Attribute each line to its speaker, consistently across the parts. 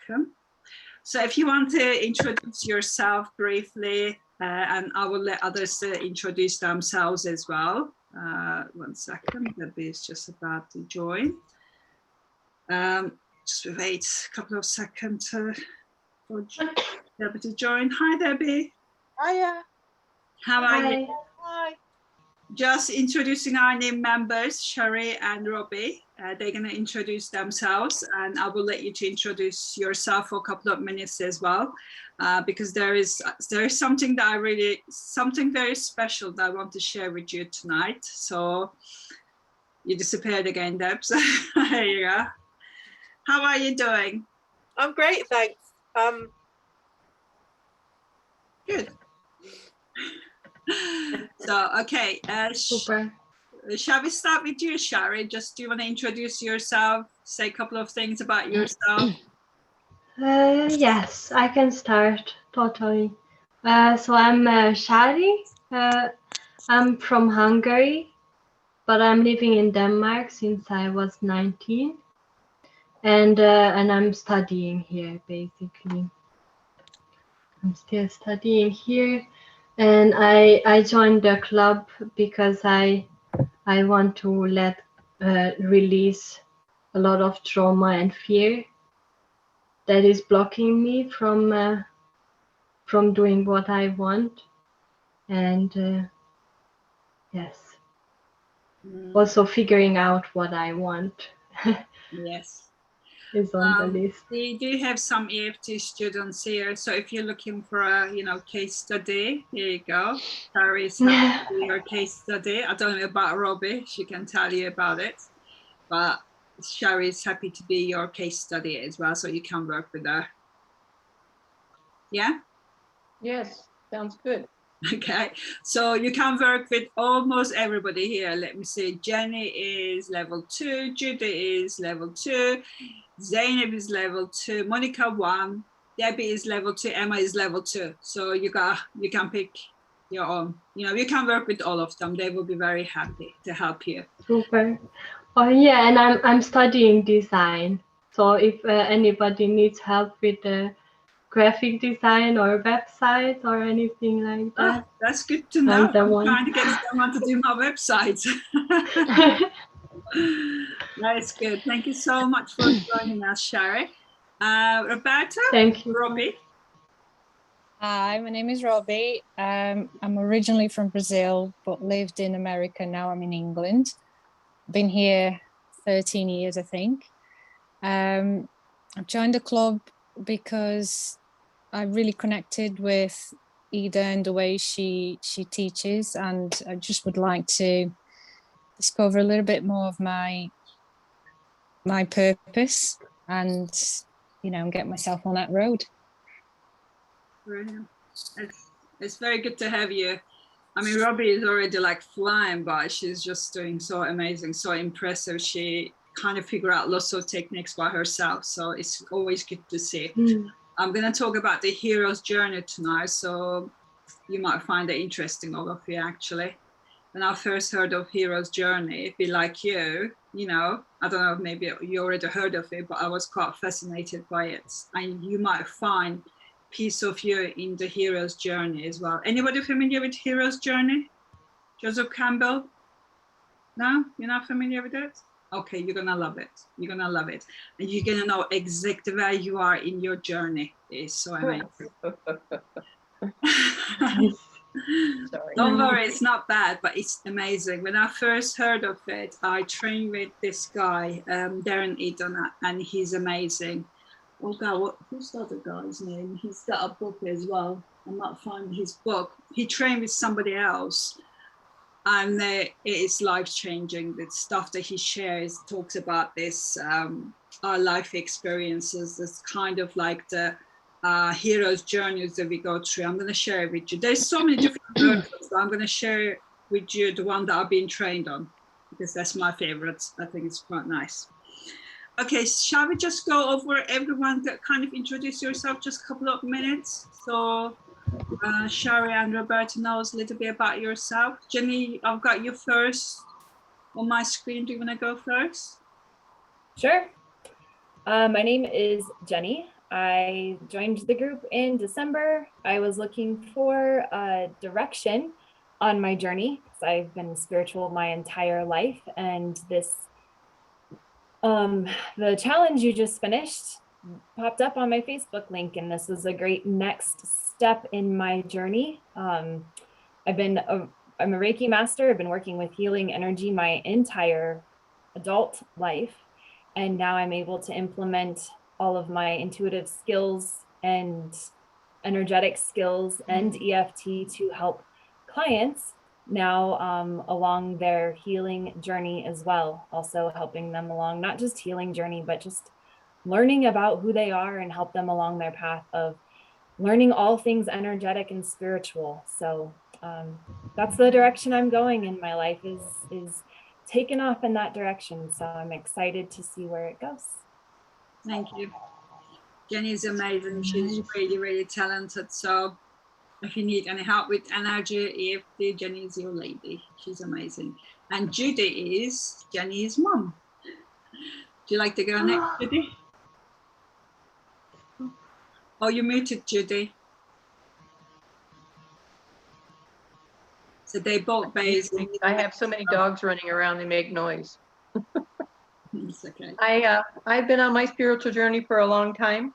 Speaker 1: second. So if you want to introduce yourself briefly, and I will let others introduce themselves as well. 1 second, Debbie is just about to join. Just wait a couple of seconds for Debbie to join. Hi, Debbie.
Speaker 2: Hiya.
Speaker 1: How are you?
Speaker 2: Hi.
Speaker 1: Just introducing our new members, Sherry and Robbie. They're going to introduce themselves, and I will let you to introduce yourself for a couple of minutes as well, because there is something that something very special that I want to share with you tonight. So you disappeared again, Deb. So there you go. How are you doing?
Speaker 2: I'm great, thanks.
Speaker 1: Good. So, okay.
Speaker 3: Super.
Speaker 1: Shall we start with you, Sherry? Just do you want to introduce yourself, say a couple of things about yourself?
Speaker 3: Yes, I can start totally. So I'm Shari. I'm from Hungary, but I'm living in Denmark since I was 19, and I'm studying here basically. I'm still studying here, and I joined the club because I want to release a lot of trauma and fear that is blocking me from doing what I want, and yes, also figuring out what I want.
Speaker 1: Yes.
Speaker 3: Is on the list.
Speaker 1: We do have some EFT students here, so if you're looking for a case study, here you go. Sherry is happy to be your case study. I don't know about Robbie, she can tell you about it, but Sherry is happy to be your case study as well, so you can work with her. Yeah?
Speaker 4: Yes, sounds good.
Speaker 1: Okay, so you can work with almost everybody here. Let me see. Jenny is level 2, Judy is level 2, Zainab is level 2, Monica 1, Debbie is level 2, Emma is level 2. So you can pick your own. You can work with all of them. They will be very happy to help you.
Speaker 3: Super. Oh yeah, and I'm studying design. So if anybody needs help with the graphic design or website or anything like that.
Speaker 1: Oh, that's good to know.
Speaker 3: I'm
Speaker 1: trying to get someone to do my website. That's good. Thank you so much for joining us, Sherry. Roberta?
Speaker 3: Thank you.
Speaker 1: Robbie?
Speaker 5: Hi, my name is Robbie. I'm originally from Brazil, but lived in America. Now I'm in England. Been here 13 years, I think. I've joined the club because I really connected with Ida and the way she teaches, and I just would like to discover a little bit more of my purpose and get myself on that road.
Speaker 1: Brilliant. It's very good to have you. I mean, Robbie is already like flying by. She's just doing so amazing, so impressive. She kind of figured out lots of techniques by herself, so it's always good to see. I'm going to talk about the hero's journey tonight, so you might find it interesting, all of you, actually. When I first heard of hero's journey, be like you, I don't know, maybe you already heard of it, but I was quite fascinated by it. And you might find piece of you in the hero's journey as well. Anybody familiar with hero's journey? Joseph Campbell? No, you're not familiar with it? Okay, you're gonna love it. You're gonna love it, and you're gonna know exactly where you are in your journey. It's so amazing. Don't worry, it's not bad, but it's amazing. When I first heard of it, I trained with this guy, Darren Eden, and he's amazing. Oh God, who's the other guy's name? He's got a book as well. I'm not finding his book. He trained with somebody else, and it is life-changing. The stuff that he shares talks about this, our life experiences. It's kind of like the hero's journeys that we go through. I'm going to share it with you. There's so many different versions, but I'm going to share with you the one that I've been trained on, because that's my favorite. I think it's quite nice. Okay, shall we just go over everyone that kind of introduce yourself, just a couple of minutes? So Sherry and Roberta knows a little bit about yourself. Jenny, I've got you first on my screen. Do you want to go first?
Speaker 6: Sure. My name is Jenny. I joined the group in December. I was looking for a direction on my journey because I've been spiritual my entire life, and the challenge you just finished popped up on my Facebook link, and this is a great next step in my journey. I'm a Reiki master. I've been working with healing energy my entire adult life, and now I'm able to implement all of my intuitive skills and energetic skills and EFT to help clients now along their healing journey as well. Also helping them along, not just healing journey, but just learning about who they are and help them along their path of learning all things energetic and spiritual. So that's the direction I'm going in my life, is taken off in that direction. So I'm excited to see where it goes.
Speaker 1: Thank you. Jenny is amazing. She's really, really talented. So if you need any help with energy, EFT, Jenny is your lady. She's amazing. And Judy is Jenny's mom. Do you like to go next, Judy? Oh, you muted, Judy. So they both basically.
Speaker 4: I have so many dogs running around, they make noise.
Speaker 1: It's okay.
Speaker 4: I've been on my spiritual journey for a long time.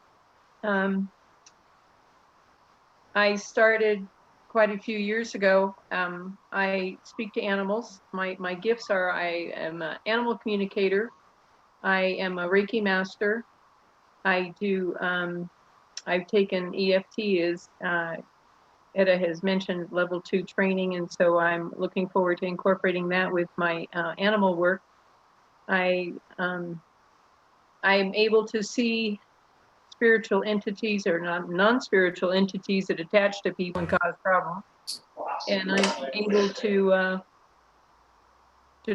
Speaker 4: I started quite a few years ago. I speak to animals. My gifts are I am an animal communicator. I am a Reiki master. I do. I've taken EFT as Etta has mentioned level 2 training, and so I'm looking forward to incorporating that with my animal work. I'm able to see spiritual entities or non-spiritual entities that attach to people and cause problems. And I'm able to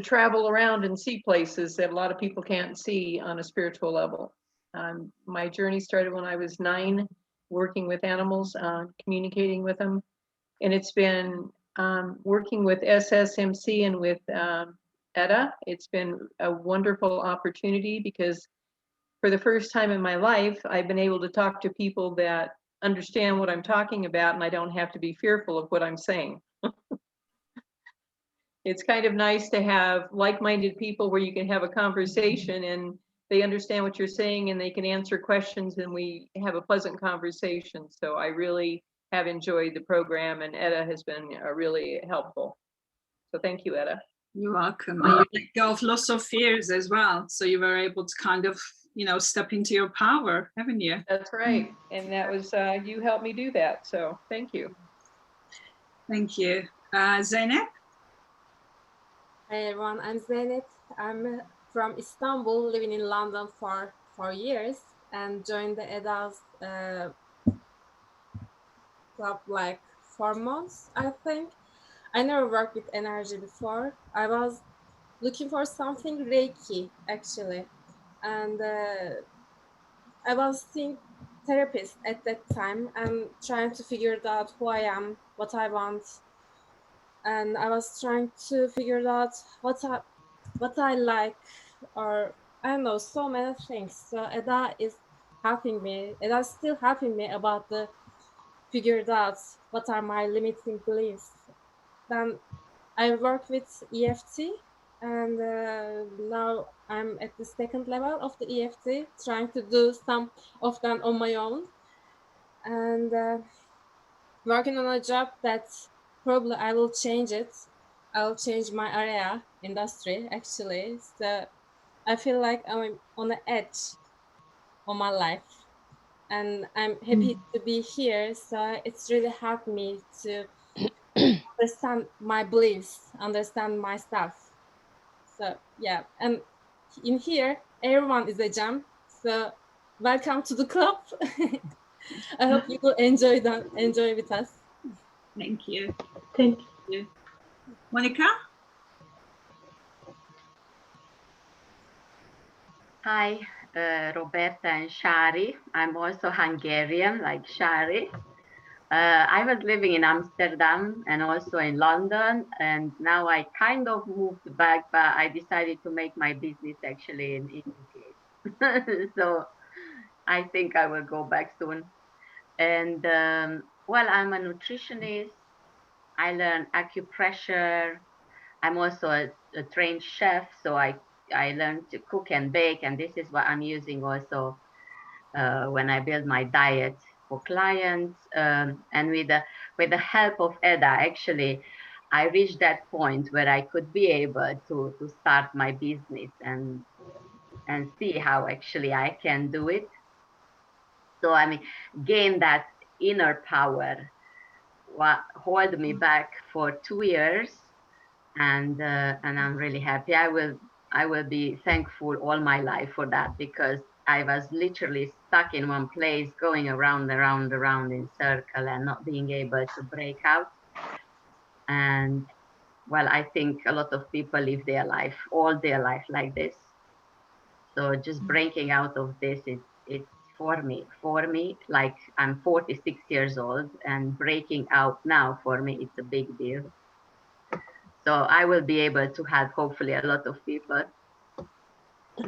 Speaker 4: travel around and see places that a lot of people can't see on a spiritual level. My journey started when I was 9, working with animals, communicating with them. And it's been working with SSMC and with Etta. It's been a wonderful opportunity because for the first time in my life, I've been able to talk to people that understand what I'm talking about, and I don't have to be fearful of what I'm saying. It's kind of nice to have like-minded people where you can have a conversation and they understand what you're saying and they can answer questions and we have a pleasant conversation. So I really have enjoyed the program, and Etta has been really helpful. So thank you, Etta.
Speaker 1: You're welcome. And you let go of lots of fears as well. So you were able to kind of, step into your power, haven't you?
Speaker 4: That's right. And that was, you helped me do that. So thank you.
Speaker 1: Thank you. Zeynep?
Speaker 7: Hi everyone, I'm Zeynep. I'm from Istanbul, living in London for 4 years, and joined the adults club like 4 months, I think. I never worked with energy before. I was looking for something Reiki, actually. And I was seeing therapist at that time and trying to figure out who I am, what I want. And I was trying to figure out what I like, or I don't know, so many things. So Eda is helping me. Eda's still helping me about the figured out what are my limiting beliefs. Then I work with EFT, and now I'm at the second level of the EFT, trying to do some of them on my own, and working on a job that probably I will change it. I'll change my area, industry, actually. So I feel like I'm on the edge of my life, and I'm happy to be here. So it's really helped me to understand my beliefs, understand myself. So yeah, and in here, everyone is a gem. So welcome to the club. I hope you will enjoy with us.
Speaker 1: Thank you.
Speaker 3: Thank
Speaker 1: you. Monica?
Speaker 8: Hi, Roberta and Shari. I'm also Hungarian, like Shari. I was living in Amsterdam and also in London, and now I kind of moved back, but I decided to make my business actually in UK. So I think I will go back soon. And well, I'm a nutritionist. I learn acupressure. I'm also a trained chef, so I learned to cook and bake, and this is what I'm using also when I build my diet for clients. And with the help of Eda, actually, I reached that point where I could be able to start my business and see how actually I can do it. So I mean, gain that inner power what hold me back for 2 years, and I'm really happy. I will be thankful all my life for that, because I was literally stuck in one place, going around in circle and not being able to break out. And well, I think a lot of people live their life, all their life like this. So just breaking out of this, it's for me, like I'm 46 years old, and breaking out now for me, it's a big deal. So I will be able to help hopefully a lot of people.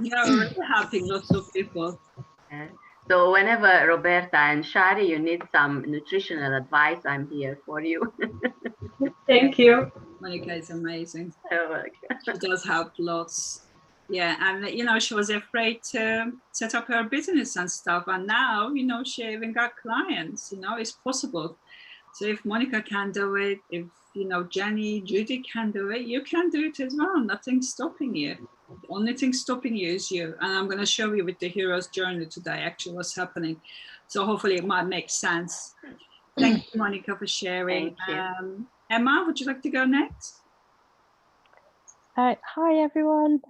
Speaker 1: Yeah, we're already helping lots of people.
Speaker 8: So whenever Roberta and Shari, you need some nutritional advice, I'm here for you.
Speaker 3: Thank you.
Speaker 1: Monica is amazing.
Speaker 8: You're welcome.
Speaker 1: She does help lots. Yeah, and you know, she was afraid to set up her business and stuff, and now, you know, she even got clients. You know, it's possible. So if Monica can do it, if you know Jenny, Judy can do it, you can do it as well. Nothing's stopping you. The only thing stopping you is you. And I'm going to show you with the hero's journey today actually what's happening. So hopefully it might make sense. Thank you, Monica, for sharing.
Speaker 8: Thank you.
Speaker 1: Emma, would you like to go next?
Speaker 5: Hi everyone.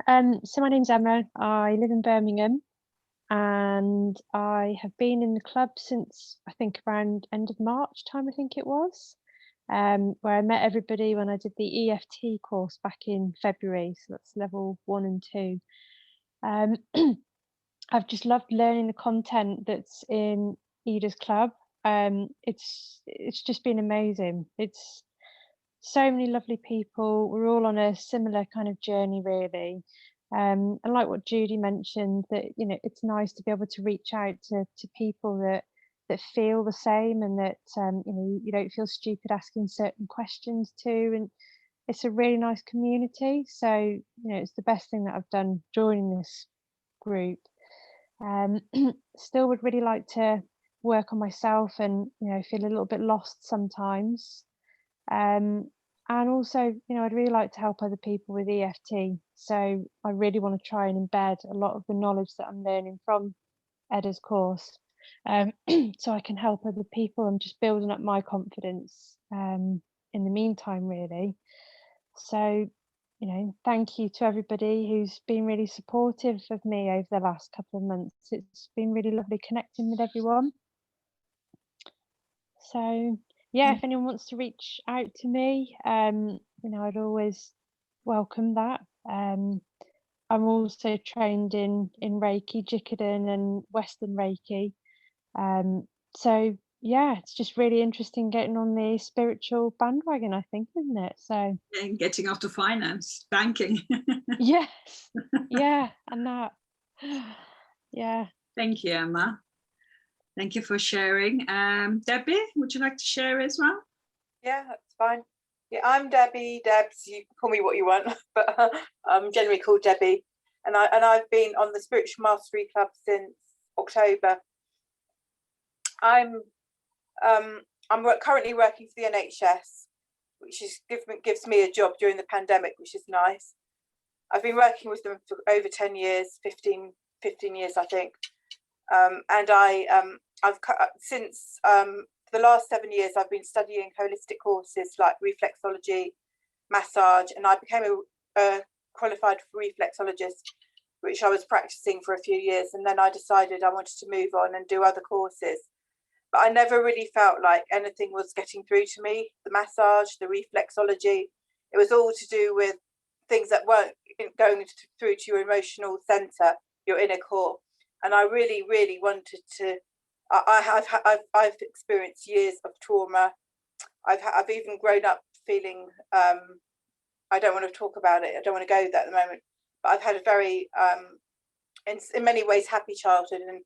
Speaker 5: So my name's Emma. I live in Birmingham, and I have been in the club since I think around end of March time, I think it was, where I met everybody when I did the EFT course back in February. So that's level 1 and 2. I've just loved learning the content that's in Ida's club. It's just been amazing. It's so many lovely people. We're all on a similar kind of journey, really. And like what Judy mentioned, that you know, it's nice to be able to reach out to people that feel the same, and that you know, you don't feel stupid asking certain questions too. And it's a really nice community. So you know, it's the best thing that I've done joining this group. Still would really like to work on myself, and you know, feel a little bit lost sometimes. And also, you know, I'd really like to help other people with EFT. So I really want to try and embed a lot of the knowledge that I'm learning from Eda's course, so I can help other people and just building up my confidence in the meantime, really. So, you know, thank you to everybody who's been really supportive of me over the last couple of months. It's been really lovely connecting with everyone. So yeah, if anyone wants to reach out to me, you know, I'd always welcome that. I'm also trained in Reiki, Jikiden and Western Reiki. So yeah, it's just really interesting getting on the spiritual bandwagon, I think, isn't it? So
Speaker 1: And getting out to finance, banking.
Speaker 5: yes, yeah, and that, yeah.
Speaker 1: Thank you, Emma. Thank you for sharing. Debbie, would you like to share as well?
Speaker 2: Yeah, that's fine. Yeah, I'm Debbie. Debs, you can call me what you want, but I'm generally called Debbie. And I've been on the Spiritual Mastery Club since October. I'm currently working for the NHS, which is gives me a job during the pandemic, which is nice. I've been working with them for over 10 years, 15 years, I think. And I've since the last 7 years, I've been studying holistic courses like reflexology, massage, and I became a qualified reflexologist, which I was practicing for a few years. And then I decided I wanted to move on and do other courses. But I never really felt like anything was getting through to me. The massage, the reflexology, it was all to do with things that weren't going through to your emotional center, your inner core. And I really, really wanted to. I've experienced years of trauma. I've even grown up feeling. I don't want to talk about it. I don't want to go there at the moment. But I've had a very, in many ways, happy childhood, and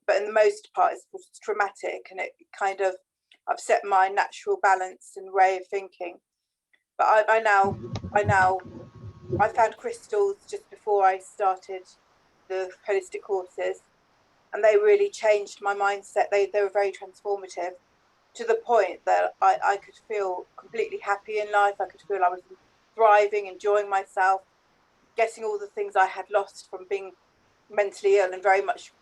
Speaker 2: but in the most part it's traumatic, and it kind of upset my natural balance and way of thinking. But I found crystals just before I started the holistic courses, and they really changed my mindset. They were very transformative, to the point that I could feel completely happy in life. I could feel I was thriving, enjoying myself, getting all the things I had lost from being mentally ill and very much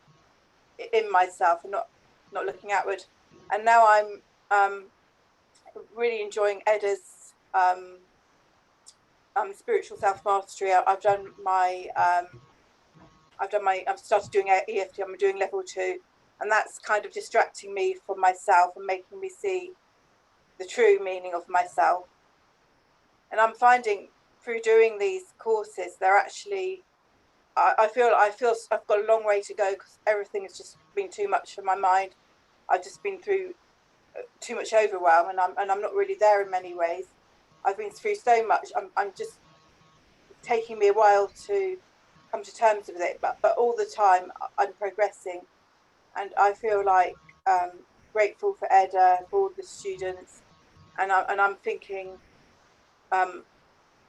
Speaker 2: in myself and not looking outward. And now I'm really enjoying Edda's spiritual self-mastery. I've started doing EFT. I'm doing level 2, and that's kind of distracting me from myself and making me see the true meaning of myself. And I'm finding through doing these courses, they're actually, I feel I've got a long way to go, because everything has just been too much for my mind. I've just been through too much overwhelm, and I'm not really there in many ways. I've been through so much. I'm just taking me a while to come to terms with it, but all the time I'm progressing, and I feel like grateful for Edda, for all the students, and I'm thinking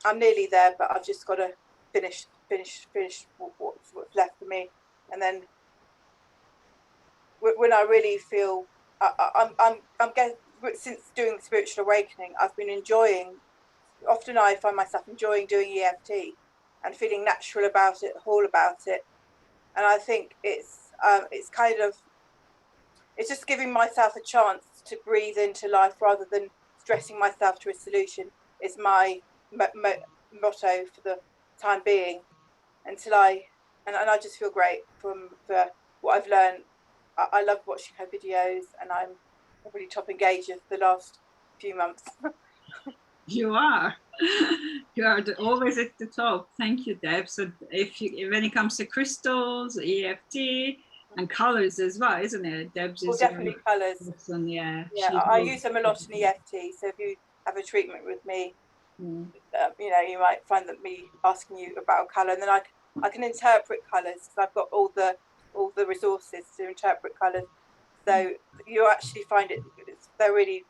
Speaker 2: I'm nearly there, but I've just got to finish what's left for me, and then when I really feel I'm getting, since doing the spiritual awakening, I've been enjoying. Often I find myself enjoying doing EFT and feeling natural about it, whole about it, and I think it's kind of, it's just giving myself a chance to breathe into life rather than stressing myself to a solution. Is my motto for the time being, until I just feel great for what I've learned. I love watching her videos, and I'm a really top engager for the last few months.
Speaker 1: You are always at the top. Thank you, Deb. So when it comes to crystals, EFT, and colors as well, isn't it? Deb's
Speaker 2: well, definitely colours.
Speaker 1: Awesome, yeah.
Speaker 2: I use them a lot in EFT. So if you have a treatment with me, you know, you might find that me asking you about a colour, and then I can interpret colours, because I've got all the resources to interpret colours. So you actually find they really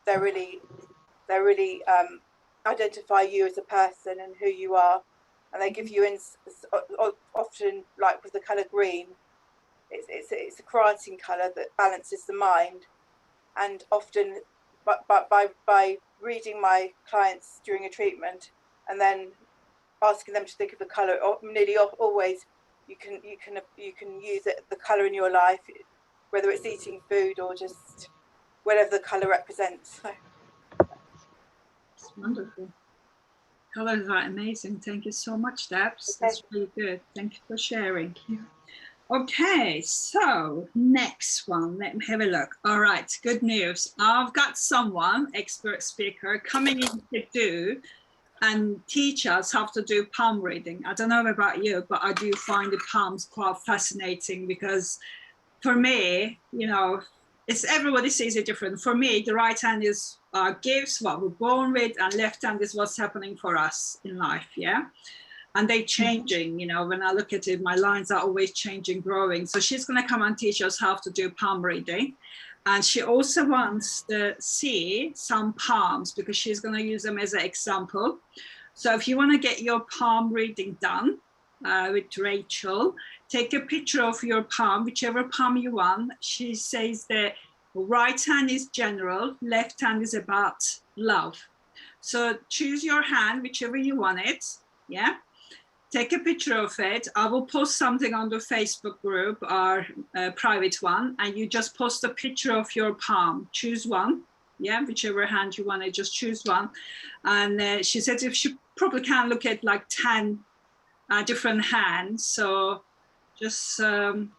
Speaker 2: identify you as a person and who you are, and they give you often, like with the colour green, it's a quieting colour that balances the mind, and often by reading my clients during a treatment and then asking them to think of the colour, nearly always you can use the colour in your life, whether it's eating food or just whatever the colour represents. So.
Speaker 1: It's wonderful. Colors are amazing. Thank you so much, Debs. That's really good. Thank you for sharing. Okay, so next one, let me have a look. All right, good news. I've got someone, expert speaker, coming in to do and teach us how to do palm reading. I don't know about you, but I do find the palms quite fascinating, because for me, you know, it's everybody sees it different. For me, the right hand is gives what we're born with, and left hand is what's happening for us in life, yeah? And they're changing, you know, when I look at it, my lines are always changing, growing. So she's gonna come and teach us how to do palm reading. And she also wants to see some palms, because she's gonna use them as an example. So if you wanna get your palm reading done with Rachel, take a picture of your palm, whichever palm you want. She says that right hand is general, left hand is about love. So choose your hand, whichever you want it, yeah? Take a picture of it. I will post something on the Facebook group, our private one, and you just post a picture of your palm. Choose one, yeah, whichever hand you want to, just choose one. And she said if she probably can look at like 10 different hands. So just, you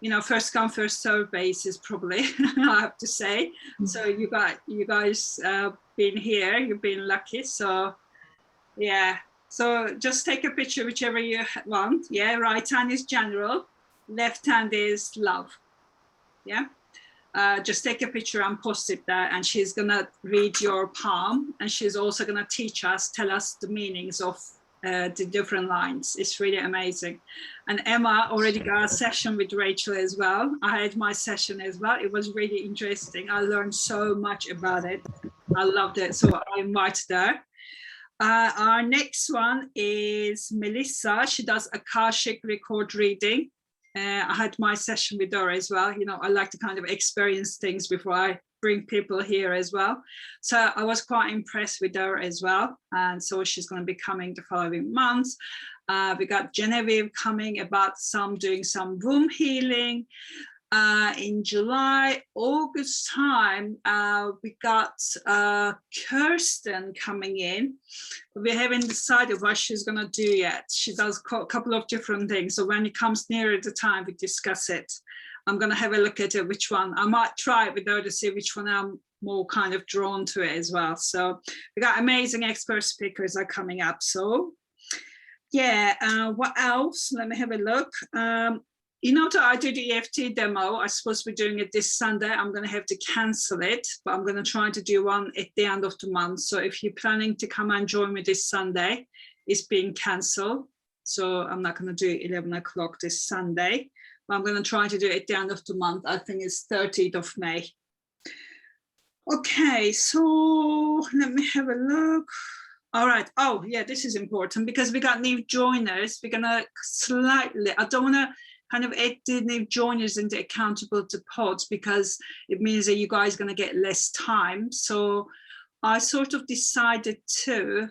Speaker 1: know, first come, first serve basis probably, I have to say. So you guys been here, you've been lucky. So yeah. So just take a picture, whichever you want. Yeah, right hand is general, left hand is love. Yeah, just take a picture and post it there, and she's gonna read your palm, and she's also gonna teach us, tell us the meanings of the different lines. It's really amazing. And Emma already got a session with Rachel as well. I had my session as well. It was really interesting. I learned so much about it. I loved it. So I invited her. Our next one is Melissa. She does Akashic record reading. I had my session with her as well. You know, I like to kind of experience things before I bring people here as well. So I was quite impressed with her as well. And so she's going to be coming the following months. We got Genevieve coming about doing some womb healing. In July, August time, we got Kirsten coming in. We haven't decided what she's going to do yet. She does a couple of different things. So when it comes nearer the time, we discuss it. I'm going to have a look at it, which one. I might try it with her to see which one I'm more kind of drawn to it as well. So we got amazing expert speakers are coming up. So yeah, what else? Let me have a look. You know, I did the EFT demo. I'm supposed to be doing it this Sunday. I'm going to have to cancel it, but I'm going to try to do one at the end of the month. So if you're planning to come and join me this Sunday, it's being cancelled. So I'm not going to do 11 o'clock this Sunday, but I'm going to try to do it at the end of the month. I think it's 30th of May. Okay, so let me have a look. All right. Oh, yeah, this is important because we got new joiners. We're going to slightly, I don't want to kind of add the new joiners into accountable to pods because it means that you guys are going to get less time. So I sort of decided to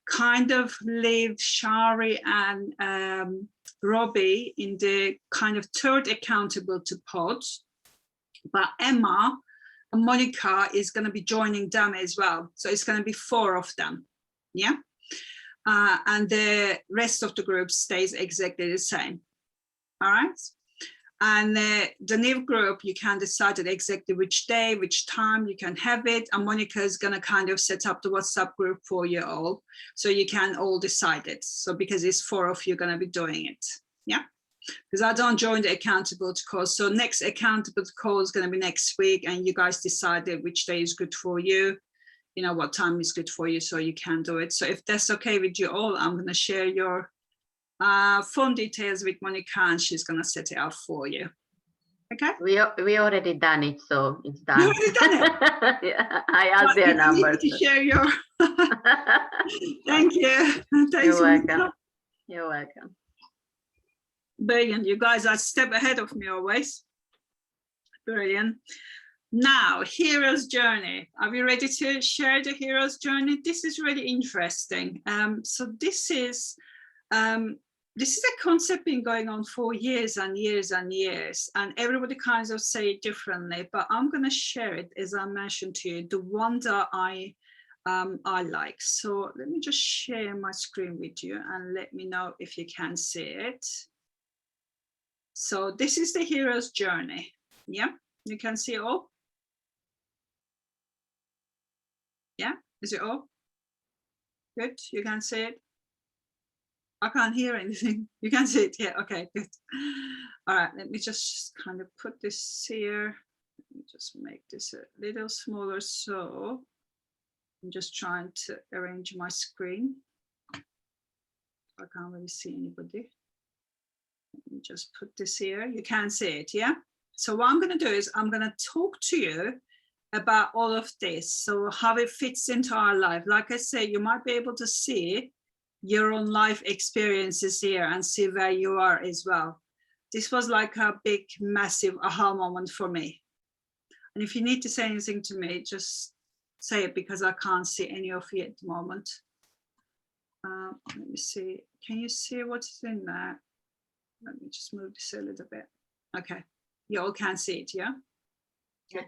Speaker 1: kind of leave Shari and Robbie in the kind of third accountable to pods, but Emma and Monica is going to be joining them as well. So it's going to be 4 of them. Yeah. And the rest of the group stays exactly the same. All right. And the new group, you can decide at exactly which day, which time you can have it. And Monica is going to kind of set up the WhatsApp group for you all. So you can all decide it. So because it's 4 of you going to be doing it. Yeah. Because I don't join the accountable call. So next accountable call is going to be next week. And you guys decided which day is good for you. You know, what time is good for you. So you can do it. So if that's okay with you all, I'm going to share your phone details with Monica and she's going to set it up for you. Okay.
Speaker 8: We already done it, so it's done.
Speaker 1: You already done it?
Speaker 8: Yeah, I have their numbers.
Speaker 1: To share your. Thank you. Thanks.
Speaker 8: You're welcome. You're welcome.
Speaker 1: Brilliant. You guys are a step ahead of me always. Brilliant. Now, hero's journey. Are we ready to share the hero's journey? This is really interesting. So this is a concept been going on for years and years and years, and everybody kind of say it differently, but I'm going to share it, as I mentioned to you, the one that I like. So let me just share my screen with you and let me know if you can see it. So this is the hero's journey. Yeah, you can see it all. Yeah, is it all good? You can see it. I can't hear anything. You can see it. Yeah, okay, good. All right, let me just kind of put this here. Let me just make this a little smaller. So I'm just trying to arrange my screen. I can't really see anybody. Let me just put this here. You can see it, yeah? So what I'm going to do is I'm going to talk to you about all of this. So how it fits into our life. Like I say, you might be able to see your own life experiences here and see where you are as well. This was like a big, massive aha moment for me. And if you need to say anything to me, just say it because I can't see any of you at the moment. Let me see. Can you see what's in there? Let me just move this a little bit. Okay, you all can see it, yeah?
Speaker 8: Yes.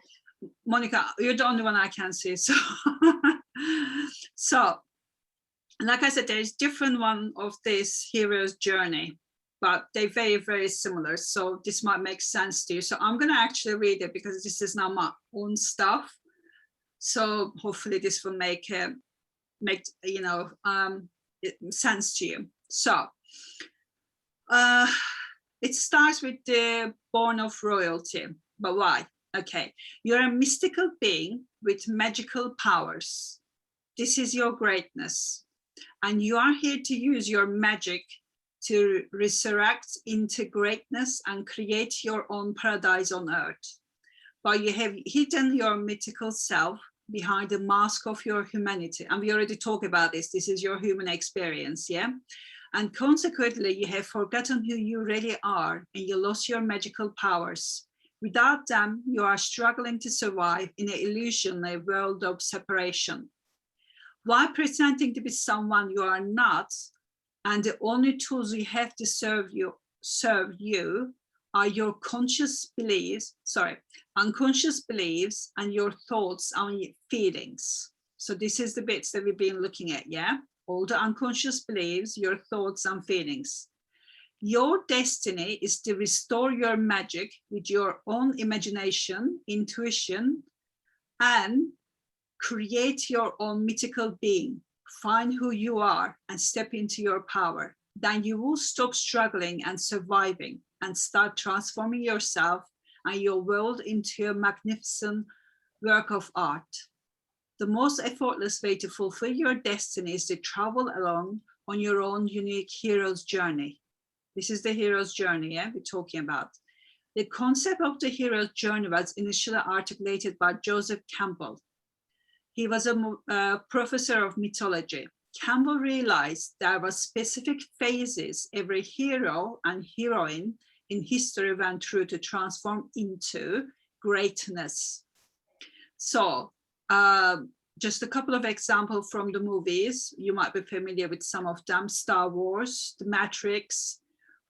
Speaker 1: Monica, you're the only one I can see. So, so like I said, there's different one of this hero's journey, but they're very, very similar. So this might make sense to you. So I'm going to actually read it because this is now my own stuff. So hopefully this will make you know, sense to you. So it starts with the born of royalty. But why? Okay, you're a mystical being with magical powers. This is your greatness. And you are here to use your magic to resurrect into greatness and create your own paradise on earth. But you have hidden your mythical self behind the mask of your humanity. And we already talked about this. This is your human experience, yeah? And consequently, you have forgotten who you really are and you lost your magical powers. Without them, you are struggling to survive in an illusionary world of separation. While pretending to be someone you are not, and the only tools you have to serve you are your unconscious beliefs and your thoughts and feelings. So this is the bits that we've been looking at, yeah? All the unconscious beliefs, your thoughts and feelings. Your destiny is to restore your magic with your own imagination, intuition, and create your own mythical being. Find who you are and step into your power. Then you will stop struggling and surviving and start transforming yourself and your world into a magnificent work of art. The most effortless way to fulfill your destiny is to travel along on your own unique hero's journey. This is the hero's journey, yeah, we're talking about. The concept of the hero's journey was initially articulated by Joseph Campbell. He was a professor of mythology. Campbell realized there were specific phases every hero and heroine in history went through to transform into greatness. So just a couple of examples from the movies. You might be familiar with some of them: Star Wars, The Matrix,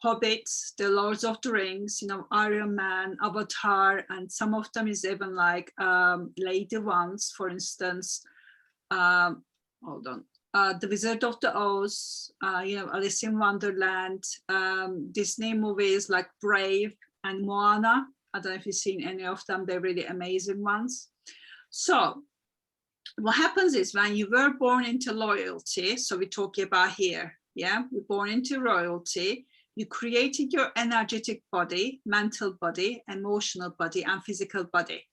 Speaker 1: Hobbit, The Lords of the Rings, you know, Iron Man, Avatar, and some of them is even like later ones, for instance, hold on, The Wizard of the Oz, you know, Alice in Wonderland, Disney movies like Brave and Moana. I don't know if you've seen any of them, they're really amazing ones. So what happens is when you were born into loyalty, so we're talking about here, yeah, we're born into royalty, you created your energetic body, mental body, emotional body, and physical body,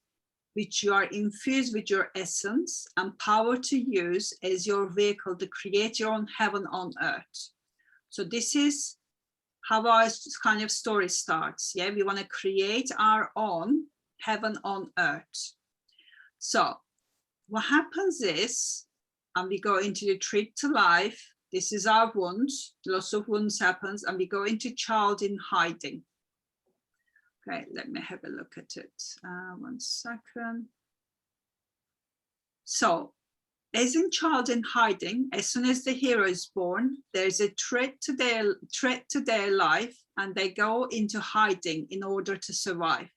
Speaker 1: which you are infused with your essence and power to use as your vehicle to create your own heaven on earth. So this is how our kind of story starts. Yeah, we want to create our own heaven on earth. So what happens is, and we go into the trip to life, this is our wounds, lots of wounds happens, and we go into child in hiding. Okay, let me have a look at it. 1 second. So, as in child in hiding, as soon as the hero is born, there's a threat to their life, and they go into hiding in order to survive.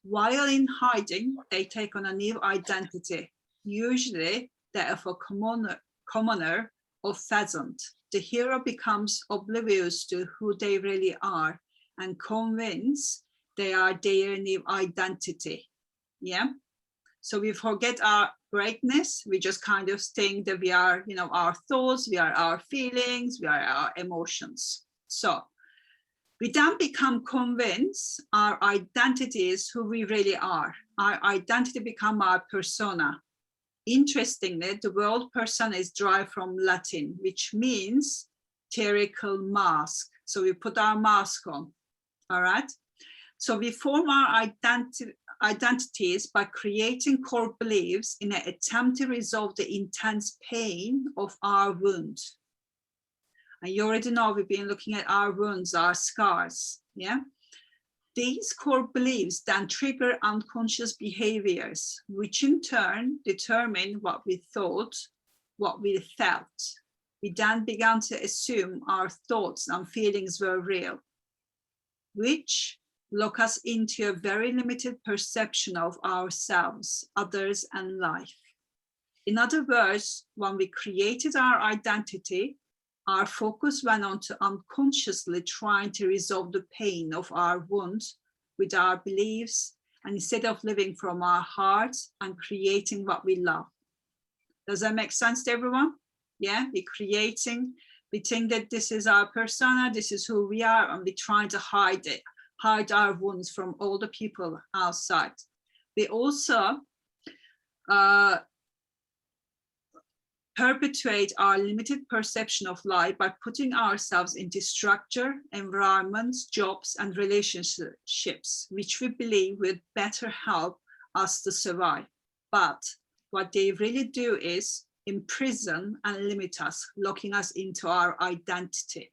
Speaker 1: While in hiding, they take on a new identity, usually that of a commoner or pheasant. The hero becomes oblivious to who they really are and convinced they are their new identity. Yeah. So we forget our greatness. We just kind of think that we are, you know, our thoughts, we are our feelings, we are our emotions. So we then become convinced our identity is who we really are. Our identity become our persona. Interestingly, the word persona is derived from Latin, which means theatrical mask. So we put our mask on, all right? So we form our identities by creating core beliefs in an attempt to resolve the intense pain of our wound. And you already know we've been looking at our wounds, our scars, yeah? These core beliefs then trigger unconscious behaviors, which in turn determine what we thought, what we felt. We then began to assume our thoughts and feelings were real, which lock us into a very limited perception of ourselves, others, and life. In other words, when we created our identity, our focus went on to unconsciously trying to resolve the pain of our wounds with our beliefs, and instead of living from our hearts and creating what we love. Does that make sense to everyone? Yeah, we're creating, we think that this is our persona, this is who we are, and we're trying to hide it, hide our wounds from all the people outside. We also, perpetuate our limited perception of life by putting ourselves into structure, environments, jobs, and relationships, which we believe would better help us to survive. But what they really do is imprison and limit us, locking us into our identity.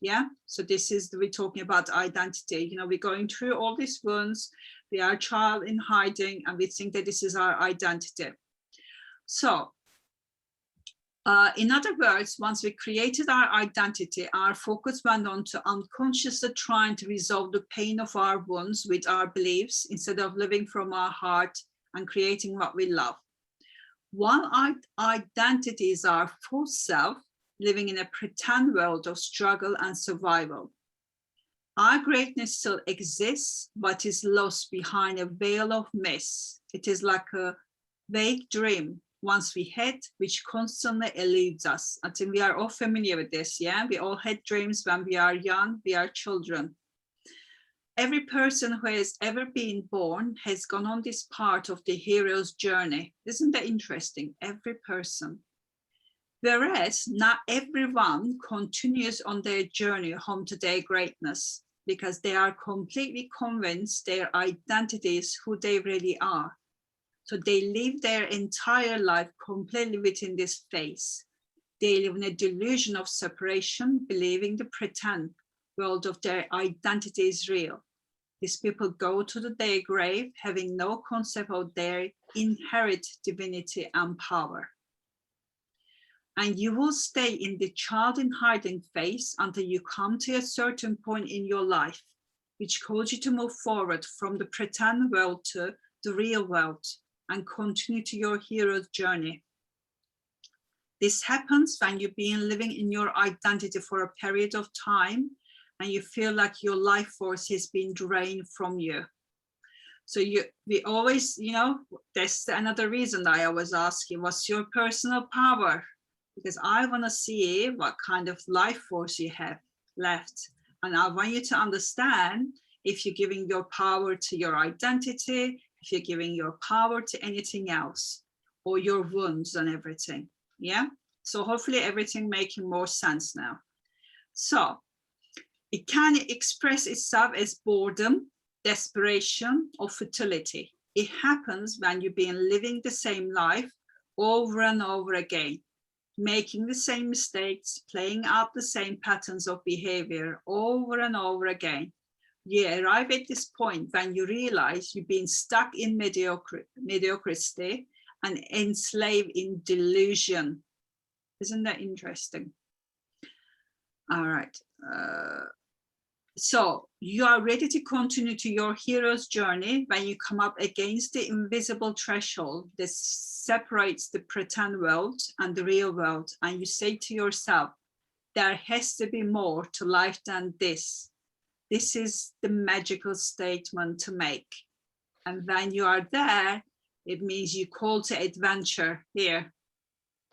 Speaker 1: Yeah, so this is, we're talking about identity. You know, we're going through all these wounds, we are a child in hiding, and we think that this is our identity. So, in other words, once we created our identity, our focus went on to unconsciously trying to resolve the pain of our wounds with our beliefs instead of living from our heart and creating what we love. While our identity is our false self, living in a pretend world of struggle and survival. Our greatness still exists, but is lost behind a veil of mist. It is like a vague dream once we had, which constantly eludes us. I think we are all familiar with this, yeah? We all had dreams when we are young, we are children. Every person who has ever been born has gone on this part of the hero's journey. Isn't that interesting? Every person. Whereas not everyone continues on their journey home to their greatness because they are completely convinced their identity is who they really are. So they live their entire life completely within this phase. They live in a delusion of separation, believing the pretend world of their identity is real. These people go to their grave having no concept of their inherent divinity and power. And you will stay in the child in hiding phase until you come to a certain point in your life, which calls you to move forward from the pretend world to the real world and continue to your hero's journey. This happens when you've been living in your identity for a period of time and you feel like your life force has been drained from you. So we always, you know, that's another reason I always ask you, what's your personal power? Because I want to see what kind of life force you have left. And I want you to understand if you're giving your power to your identity, if you're giving your power to anything else, or your wounds and everything. Yeah. So hopefully everything making more sense now. So it can express itself as boredom, desperation, or futility. It happens when you've been living the same life over and over again, making the same mistakes, playing out the same patterns of behavior over and over again. You arrive at this point when you realize you've been stuck in mediocrity and enslaved in delusion. Isn't that interesting? All right. So you are ready to continue to your hero's journey when you come up against the invisible threshold that separates the pretend world and the real world. And you say to yourself, there has to be more to life than this. This is the magical statement to make. And when you are there, it means you call to adventure here.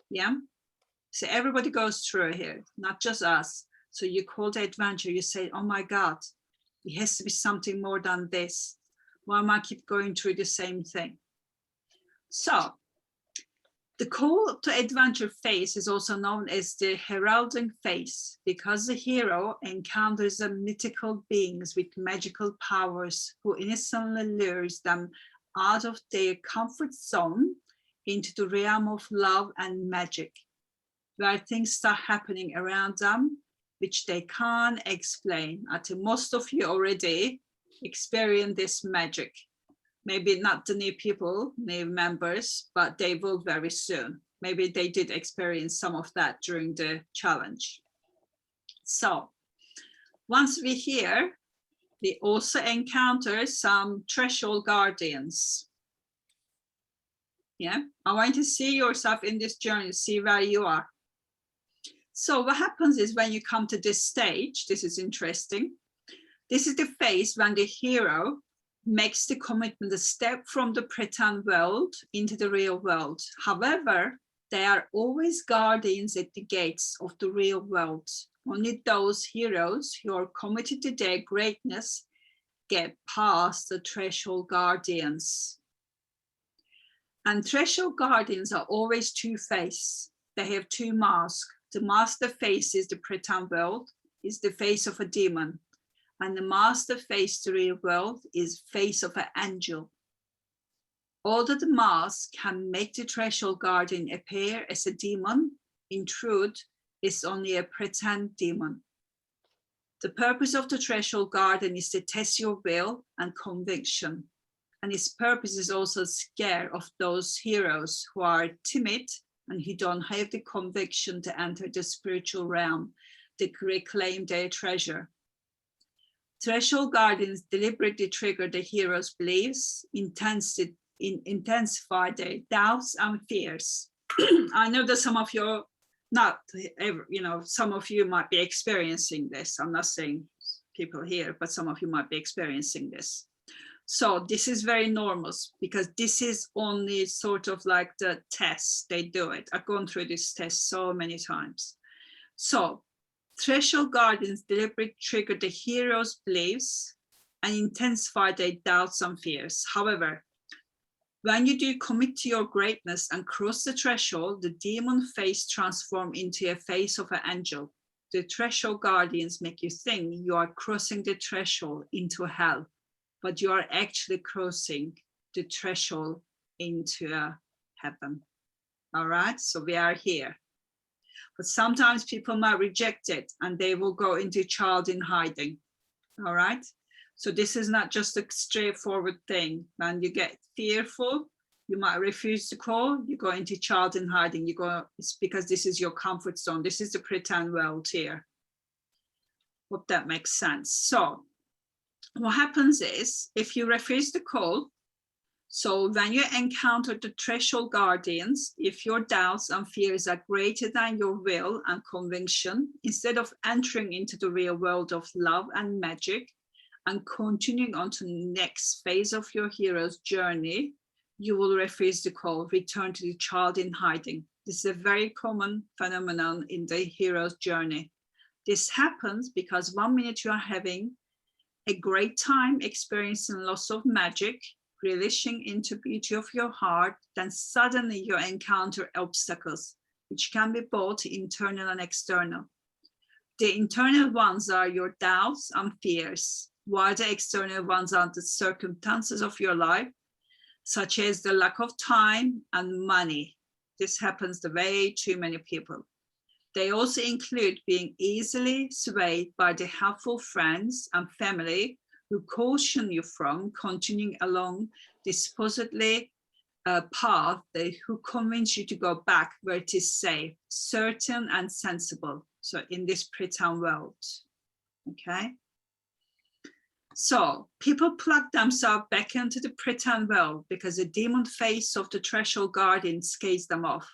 Speaker 1: Yeah. So everybody goes through here, not just us. So you call to adventure, you say, oh my God, it has to be something more than this. Why am I keep going through the same thing? So the call to adventure phase is also known as the heralding phase because the hero encounters the mythical beings with magical powers who innocently lures them out of their comfort zone into the realm of love and magic, where things start happening around them which they can't explain. I think most of you already experience this magic. Maybe not the new people, new members, but they will very soon. Maybe they did experience some of that during the challenge. So once we're here, we also encounter some threshold guardians. Yeah, I want you to see yourself in this journey, see where you are. So what happens is when you come to this stage, this is interesting. This is the phase when the hero makes the commitment, a step from the pretend world into the real world. However, there are always guardians at the gates of the real world. Only those heroes who are committed to their greatness get past the threshold guardians. And threshold guardians are always two-faced. They have two masks. The mask that faces the pretend world is the face of a demon. And the mask that faces the real world is face of an angel. Although the mask can make the threshold guardian appear as a demon, in truth, it's only a pretend demon. The purpose of the threshold guardian is to test your will and conviction. And its purpose is also scare of those heroes who are timid and who don't have the conviction to enter the spiritual realm to reclaim their treasure. Threshold guardians deliberately trigger the hero's beliefs, intensify their doubts and fears. I know that some of you, not ever, some of you might be experiencing this. I'm not saying people here, but some of you might be experiencing this. So this is very normal because this is only sort of like the test they do it. I've gone through this test so many times. So threshold guardians deliberately trigger the hero's beliefs and intensify their doubts and fears. However, when you do commit to your greatness and cross the threshold, the demon face transforms into a face of an angel. The threshold guardians make you think you are crossing the threshold into hell, but you are actually crossing the threshold into heaven. All right, so we are here. But sometimes people might reject it and they will go into child in hiding. All right, so this is not just a straightforward thing. When you get fearful, you might refuse to call, you go into child in hiding. It's because this is your comfort zone. This is the pretend world here. Hope that makes sense. So what happens is, if you refuse the call, so when you encounter the threshold guardians, if your doubts and fears are greater than your will and conviction, instead of entering into the real world of love and magic and continuing on to the next phase of your hero's journey, you will refuse the call, return to the child in hiding. This is a very common phenomenon in the hero's journey. This happens because 1 minute you are having a great time experiencing loss of magic, relishing into beauty of your heart, then suddenly you encounter obstacles, which can be both internal and external. The internal ones are your doubts and fears, while the external ones are the circumstances of your life, such as the lack of time and money. This happens to way too many people. They also include being easily swayed by the helpful friends and family who caution you from continuing along this supposedly path, who convince you to go back where it is safe, certain and sensible. So in this pretend world, okay? So people plug themselves back into the pretend world because the demon face of the threshold guardian scares them off.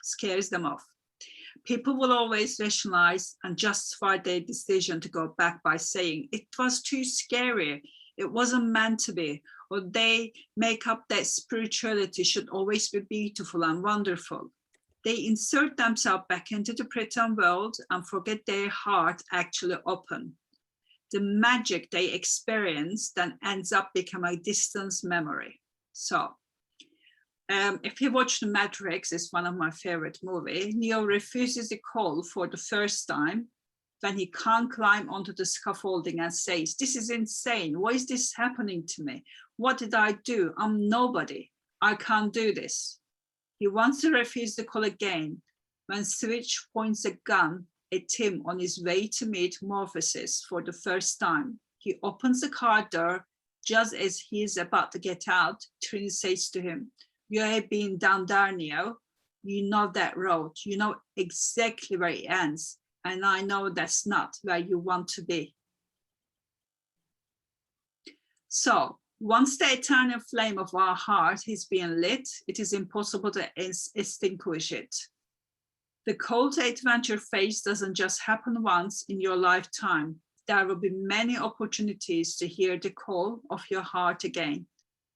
Speaker 1: People will always rationalize and justify their decision to go back by saying it was too scary, it wasn't meant to be, or they make up that spirituality should always be beautiful and wonderful. They insert themselves back into the pretend world and forget their heart actually open. The magic they experience then ends up becoming a distant memory. So if you watch The Matrix, it's one of my favorite movies. Neo refuses the call for the first time when he can't climb onto the scaffolding and says, "This is insane. Why is this happening to me? What did I do? I'm nobody. I can't do this." He wants to refuse the call again when Switch points a gun at him on his way to meet Morpheus for the first time. He opens the car door just as he is about to get out. Trinity says to him, "You have been down there, Neo. You know that road. You know exactly where it ends. And I know that's not where you want to be." So once the eternal flame of our heart is being lit, it is impossible to extinguish it. The call to adventure phase doesn't just happen once in your lifetime. There will be many opportunities to hear the call of your heart again.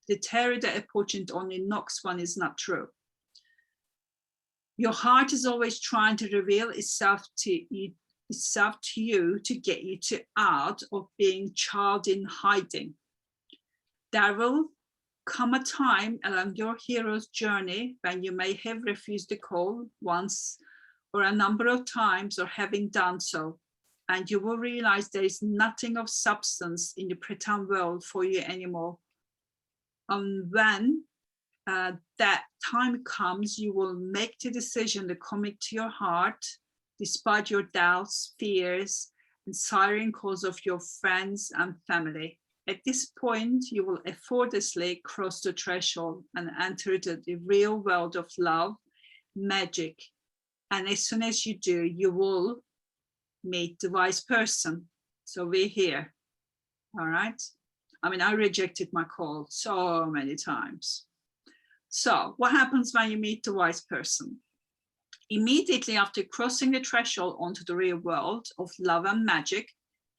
Speaker 1: The theory that a opportunity only knocks one is not true. Your heart is always trying to reveal itself to you to get you out of being child in hiding. There will come a time along your hero's journey when you may have refused the call once or a number of times, or having done so, and you will realize there is nothing of substance in the pretend world for you anymore. And when that time comes, you will make the decision to commit to your heart, despite your doubts, fears, and siren calls of your friends and family. At this point, you will effortlessly cross the threshold and enter the real world of love, magic. And as soon as you do, you will meet the wise person. So we're here, all right? I mean, I rejected my call so many times. So what happens when you meet the wise person? Immediately after crossing the threshold onto the real world of love and magic,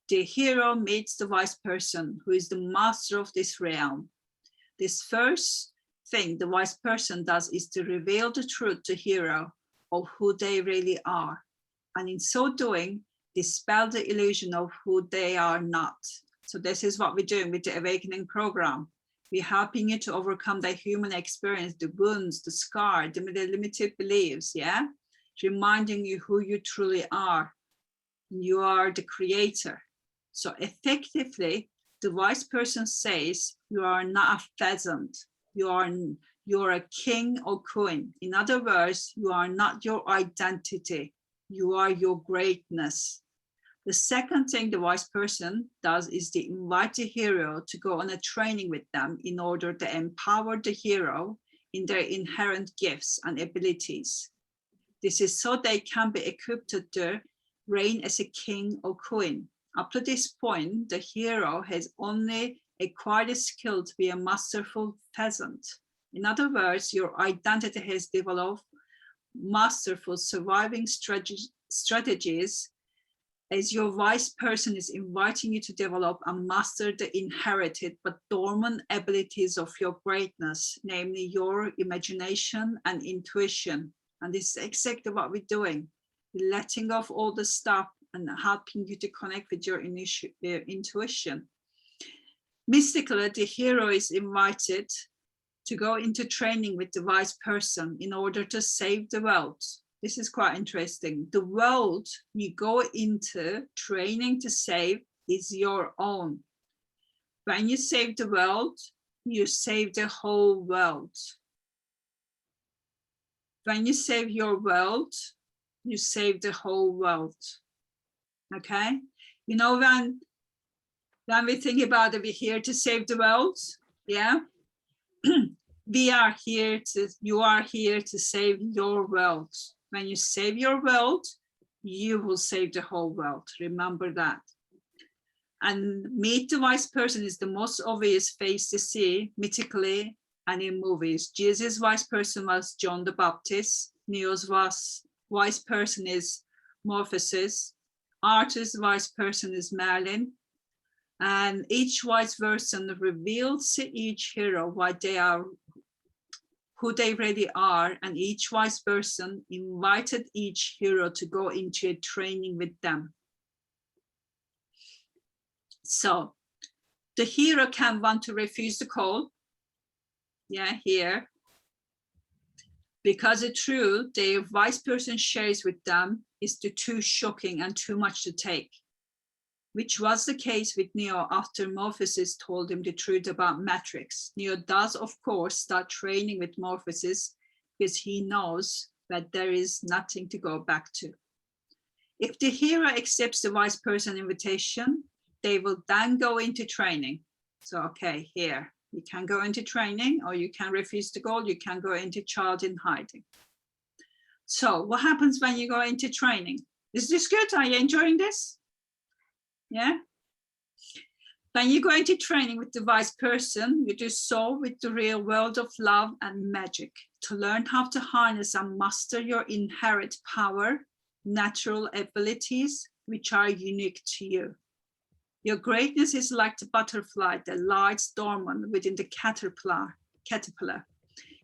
Speaker 1: the hero meets the wise person who is the master of this realm. This first thing the wise person does is to reveal the truth to the hero of who they really are. And in so doing, dispel the illusion of who they are not. So this is what we're doing with the Awakening program. We're helping you to overcome the human experience, the wounds, the scar, the limited beliefs, yeah? Reminding you who you truly are. You are the creator. So effectively, the wise person says, you are not a pheasant. You're a king or queen. In other words, you are not your identity. You are your greatness. The second thing the wise person does is to invite the hero to go on a training with them in order to empower the hero in their inherent gifts and abilities. This is so they can be equipped to reign as a king or queen. Up to this point, the hero has only acquired a skill to be a masterful peasant. In other words, your identity has developed masterful surviving strategies as your wise person is inviting you to develop and master the inherited but dormant abilities of your greatness, namely your imagination and intuition. And this is exactly what we're doing. We're letting off all the stuff and helping you to connect with your intuition. Mystically, the hero is invited to go into training with the wise person in order to save the world. This is quite interesting. The world you go into training to save is your own. When you save the world, you save the whole world. When you save your world, you save the whole world. Okay? You know, when we think about it, we're here to save the world, yeah? You are here to save your world. When you save your world, you will save the whole world. Remember that. And meet the wise person is the most obvious face to see mythically and in movies. Jesus' wise person was John the Baptist. Neo's wise person is Morpheus. Arthur's wise person is Merlin. And each wise person reveals to each hero what they are, who they really are, and each wise person invited each hero to go into a training with them. So the hero can want to refuse the call, yeah, here, because the truth the wise person shares with them is too shocking and too much to take, which was the case with Neo after Morpheus told him the truth about Matrix. Neo does, of course, start training with Morpheus because he knows that there is nothing to go back to. If the hero accepts the wise person invitation, they will then go into training. So, okay, here, you can go into training, or you can refuse the goal, you can go into child in hiding. So what happens when you go into training? Is this good? Are you enjoying this? Yeah. When you go into training with the wise person, you do so with the real world of love and magic to learn how to harness and master your inherent power, natural abilities, which are unique to you. Your greatness is like the butterfly that lies dormant within the caterpillar.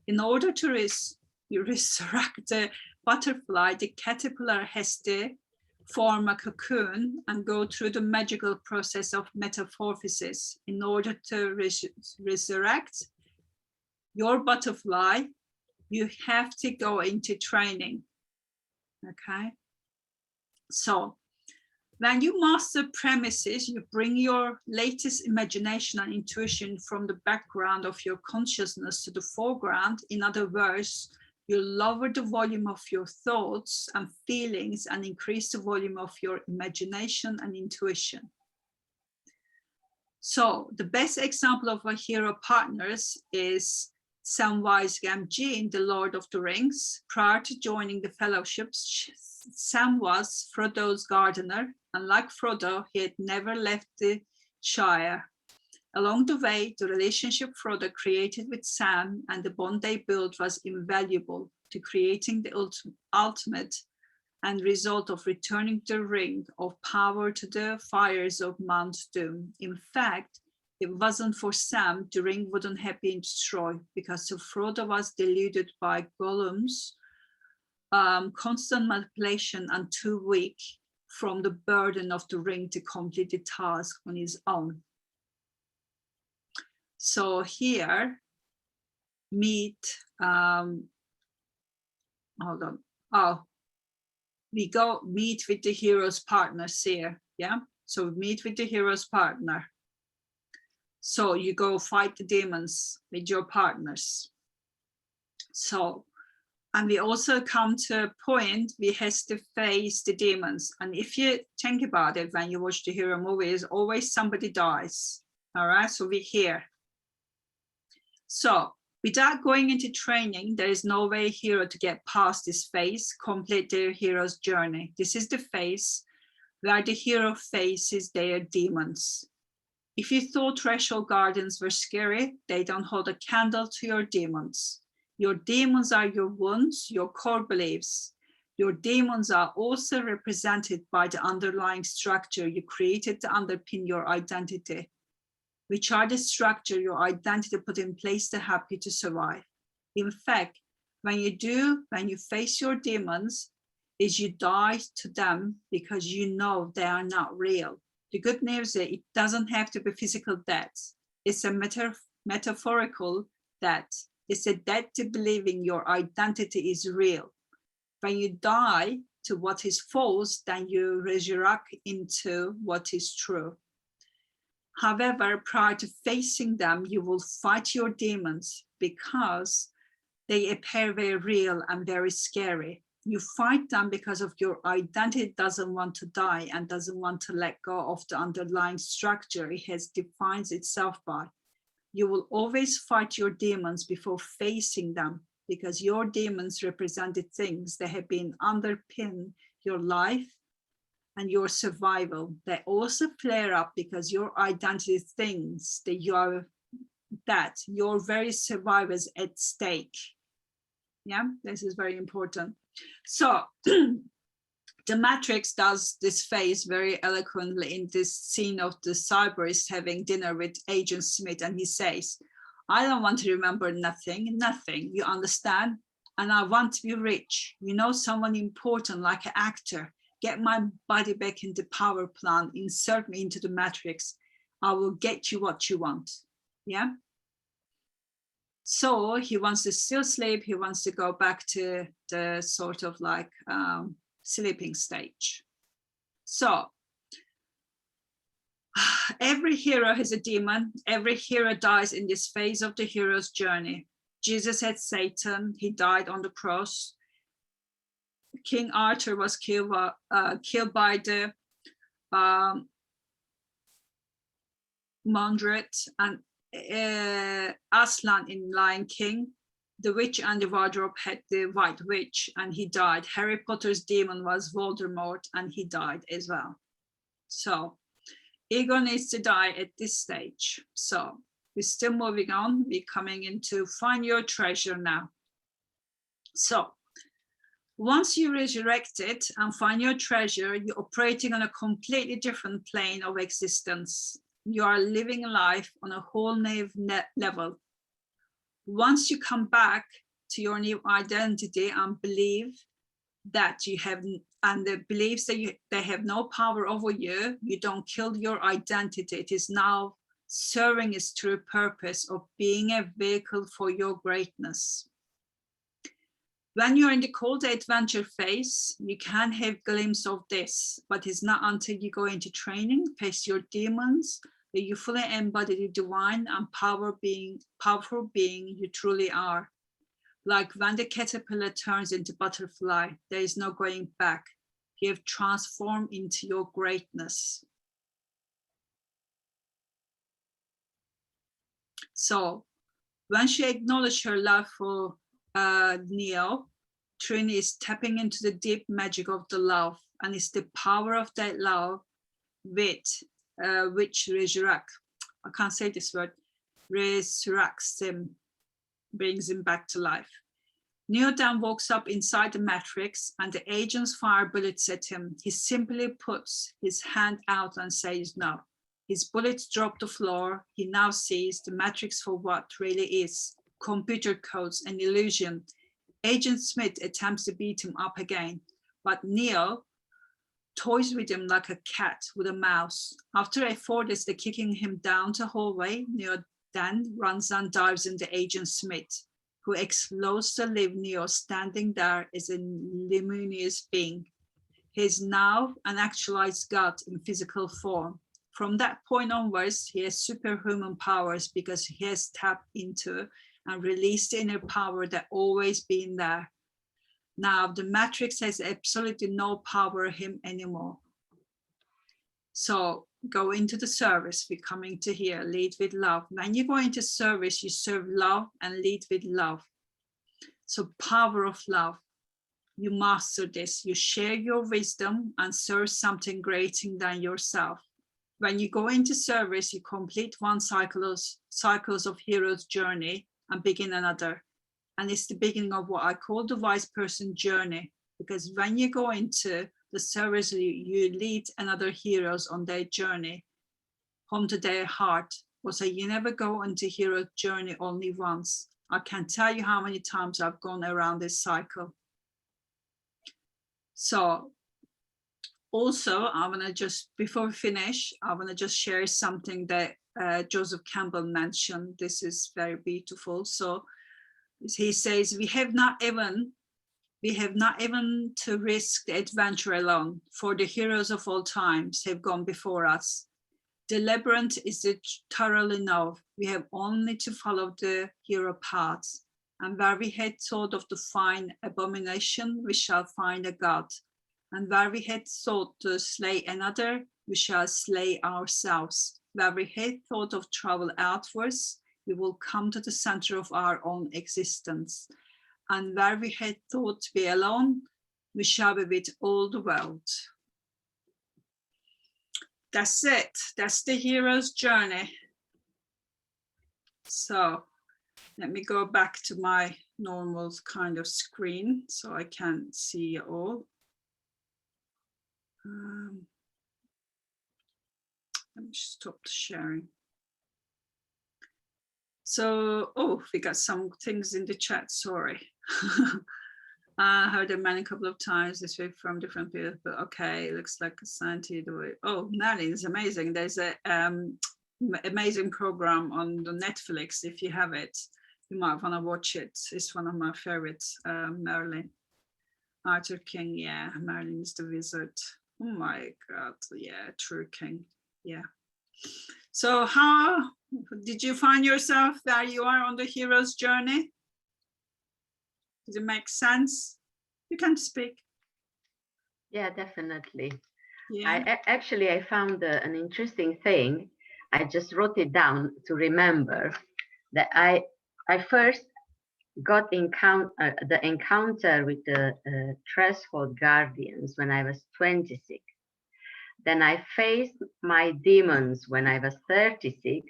Speaker 1: In order to resurrect the butterfly, the caterpillar has to form a cocoon and go through the magical process of metamorphosis. In order to resurrect, your butterfly, you have to go into training. Okay. So when you master premises, you bring your latest imagination and intuition from the background of your consciousness to the foreground. In other words, you lower the volume of your thoughts and feelings and increase the volume of your imagination and intuition. So the best example of a hero partners is Samwise Gamgee in The Lord of the Rings. Prior to joining the fellowships, Sam was Frodo's gardener, and like Frodo, he had never left the Shire. Along the way, the relationship Frodo created with Sam and the bond they built was invaluable to creating the ultimate and result of returning the ring of power to the fires of Mount Doom. In fact, if it wasn't for Sam, the ring wouldn't have been destroyed because Frodo was deluded by Gollum's constant manipulation and too weak from the burden of the ring to complete the task on his own. So here, meet, hold on. Oh, we go meet with the hero's partners here. Yeah. So meet with the hero's partner. So you go fight the demons with your partners. So, and we also come to a point we have to face the demons. And if you think about it, when you watch the hero movies, always somebody dies. All right, so we're here. So without going into training, there is no way hero to get past this phase, complete their hero's journey. This is the phase where the hero faces their demons. If you thought threshold gardens were scary, they don't hold a candle to your demons. Your demons are your wounds, your core beliefs. Your demons are also represented by the underlying structure you created to underpin your identity, which are the structure your identity put in place to help you to survive. In fact, when you face your demons, is you die to them because you know they are not real. The good news is it doesn't have to be physical death. It's a metaphorical death. It's a death to believing your identity is real. When you die to what is false, then you resurrect into what is true. However, prior to facing them, you will fight your demons because they appear very real and very scary. You fight them because of your identity doesn't want to die and doesn't want to let go of the underlying structure it has defined itself by. You will always fight your demons before facing them because your demons represent the things that have been underpin your life and your survival. They also flare up because your identity thinks that your very survival is at stake. Yeah, this is very important. So the Matrix does this phase very eloquently in this scene of the cyberist having dinner with Agent Smith, and he says, I don't want to remember nothing, you understand? And I want to be rich, someone important like an actor. Get my body back in the power plant, insert me into the Matrix. I will get you what you want. Yeah. So he wants to still sleep. He wants to go back to the sort of like sleeping stage. So every hero has a demon. Every hero dies in this phase of the hero's journey. Jesus had Satan. He died on the cross. King Arthur was killed by the Mondred, and Aslan in Lion King. The Witch and the Wardrobe had the White Witch, and he died. Harry Potter's demon was Voldemort, and he died as well. So ego needs to die at this stage. So we're still moving on. We're coming into find your treasure now. So once you resurrect it and find your treasure, you're operating on a completely different plane of existence. You are living life on a whole new level. Once you come back to your new identity and believe that you have, and the beliefs that they have no power over you, you don't kill your identity. It is now Serving is true purpose of being a vehicle for your greatness. When you're in the Call to Adventure phase, you can have a glimpse of this, but it's not until you go into training, face your demons, that you fully embody the divine and powerful being you truly are. Like when the caterpillar turns into butterfly, there is no going back. You have transformed into your greatness. So when she acknowledged her love for Neo, Trini is tapping into the deep magic of the love, and it's the power of that love which resurrects. I can't say this word. Resurrects him, brings him back to life. Neo then walks up inside the Matrix, and the agents fire bullets at him. He simply puts his hand out and says no. His bullets drop to the floor. He now sees the Matrix for what really is: computer codes and illusion. Agent Smith attempts to beat him up again, but Neo toys with him like a cat with a mouse. After a force the kicking him down the hallway, Neo then runs and dives into Agent Smith, who explodes to leave Neo standing there as a luminous being. He is now an actualized God in physical form. From that point onwards, he has superhuman powers because he has tapped into and released the inner power that always been there. Now the Matrix has absolutely no power of him anymore. So go into the service. We're coming to here, lead with love. When you go into service, you serve love and lead with love. So power of love. You master this. You share your wisdom and serve something greater than yourself. When you go into service, you complete one cycles of hero's journey and begin another. And it's the beginning of what I call the wise person journey, because when you go into the service, you lead another heroes on their journey home to their heart. Also, you never go into hero journey only once. I can't tell you how many times I've gone around this cycle. So also, I want to just, before we finish, I want to just share something that Joseph Campbell mentioned. This is very beautiful. So he says, we have not even to risk the adventure alone, for the heroes of all times have gone before us. The labyrinth is thoroughly known. We have only to follow the hero paths. And where we had thought of to find abomination, we shall find a God. And where we had thought to slay another, we shall slay ourselves. Where we had thought of travel outwards, we will come to the center of our own existence. And where we had thought to be alone, we shall be with all the world. That's it. That's the hero's journey. So let me go back to my normal kind of screen so I can see it all. Let me stop sharing. So, we got some things in the chat, sorry. I heard a man a couple of times this week from different people, but okay, it looks like a scientist. Oh, Marilyn is amazing. There's a amazing program on the Netflix. If you have it, you might want to watch it. It's one of my favorites, Marilyn. Arthur King, yeah, Marilyn is the wizard. Oh my God, yeah, true king, yeah. So how did you find yourself where you are on the hero's journey? Does it make sense? You can speak.
Speaker 8: Yeah, definitely.
Speaker 1: Yeah.
Speaker 8: I found an interesting thing. I just wrote it down to remember that I first got the encounter with the Threshold Guardians when I was 26. Then I faced my demons when I was 36,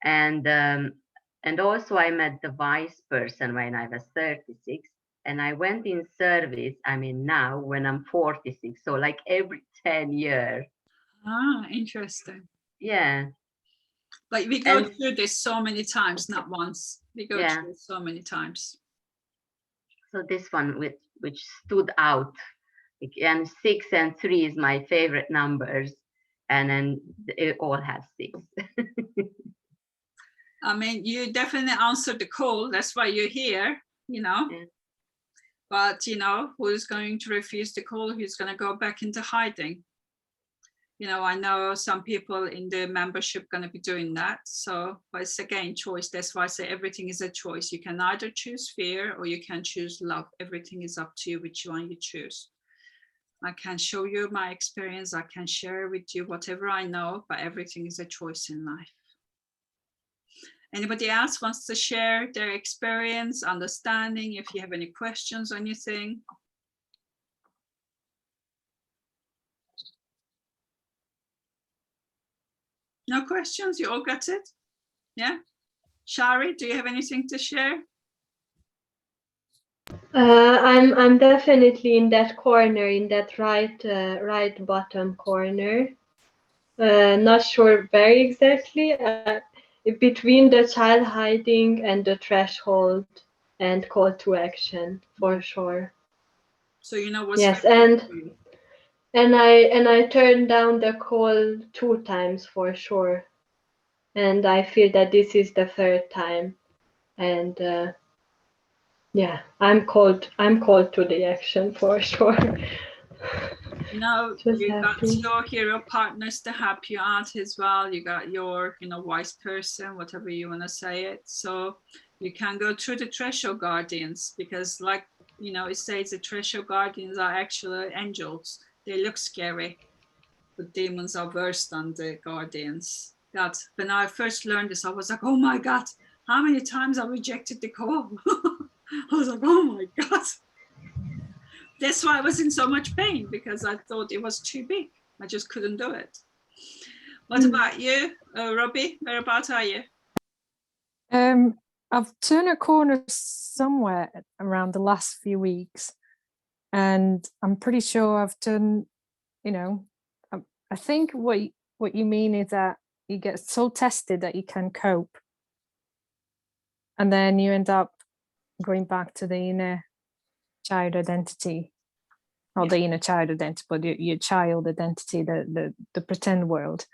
Speaker 8: and also I met the wise person when I was 36, and I went in service. I mean now when I'm 46, so like every 10 years.
Speaker 1: Ah, interesting.
Speaker 8: Yeah.
Speaker 1: Like we go through this so many times, not once. We go through it so many times.
Speaker 8: So this one which stood out, and 6 and 3 is my favorite numbers. and then it all has six.
Speaker 1: I mean, you definitely answered the call. That's why you're here, you know.
Speaker 8: Yeah.
Speaker 1: But, you know, who's going to refuse the call? Who's going to go back into hiding? You know, I know some people in the membership going to be doing that. So, but it's again, choice. That's why I say everything is a choice. You can either choose fear or you can choose love. Everything is up to you which one you choose. I can show you my experience. I can share with you whatever I know, but everything is a choice in life. Anybody else wants to share their experience, understanding, if you have any questions or anything? No questions? You all got it? Yeah? Shari, do you have anything to share?
Speaker 3: I'm definitely in that corner, in that right bottom corner. Not sure very exactly. Between the child hiding and the threshold and call to action, for sure.
Speaker 1: So you know what's
Speaker 3: yes,
Speaker 1: happening.
Speaker 3: and I turned down the call 2 times for sure, and I feel that this is the 3rd time, and yeah, I'm called to the action for sure.
Speaker 1: You know,
Speaker 3: Just
Speaker 1: you got
Speaker 3: happy.
Speaker 1: your hero partners to help you out as well. You got your, you know, wise person, whatever you want to say it. So you can go through the threshold guardians, because like, you know, it says the threshold guardians are actually angels. They look scary, but demons are worse than the guardians. God, when I first learned this, I was like, oh my God, how many times I rejected the call? I was like, oh my God. That's why I was in so much pain, because I thought it was too big. I just couldn't do it. What about you, Robbie? Whereabouts are you?
Speaker 5: I've turned a corner somewhere around the last few weeks, and I'm pretty sure I've done, you know, I think what you mean is that you get so tested that you can cope, and then you end up going back to the inner child identity, not the inner child identity, but your child identity, the pretend world.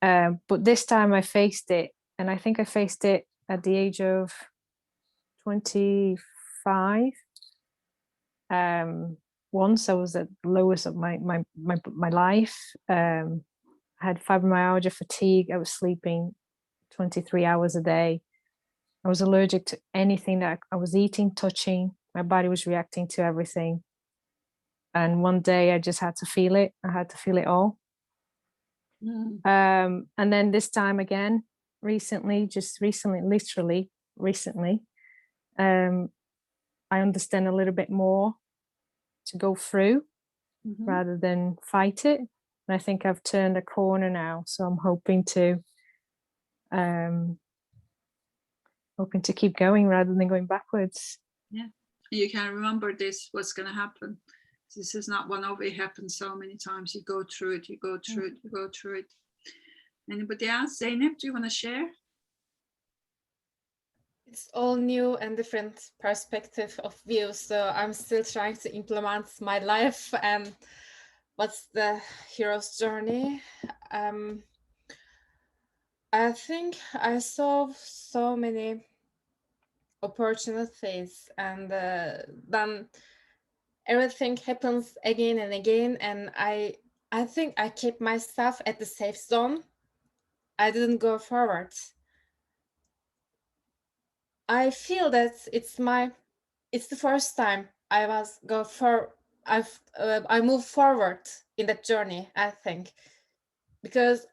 Speaker 5: But this time I faced it, and I think I faced it at the age of 25. Once I was at the lowest of my life. I had fibromyalgia, fatigue. I was sleeping 23 hours a day. I was allergic to anything that I was eating, touching. My body was reacting to everything. And one day I just had to feel it. I had to feel it all. And then this time again, literally recently, I understand a little bit more to go through rather than fight it. And I think I've turned a corner now. So I'm hoping to keep going rather than going backwards.
Speaker 1: Yeah, you can remember this, what's going to happen. This is not one-off. It happens so many times. You go through it, you go through it, you go through it. Anybody else? Zeynep, do you want to share?
Speaker 7: It's all new and different perspective of view. So I'm still trying to implement my life and what's the hero's journey. I think I saw so many opportunities, and then everything happens again and again, and I think I kept myself at the safe zone. I didn't go forward. I feel that it's the first time I moved forward in that journey, I think, because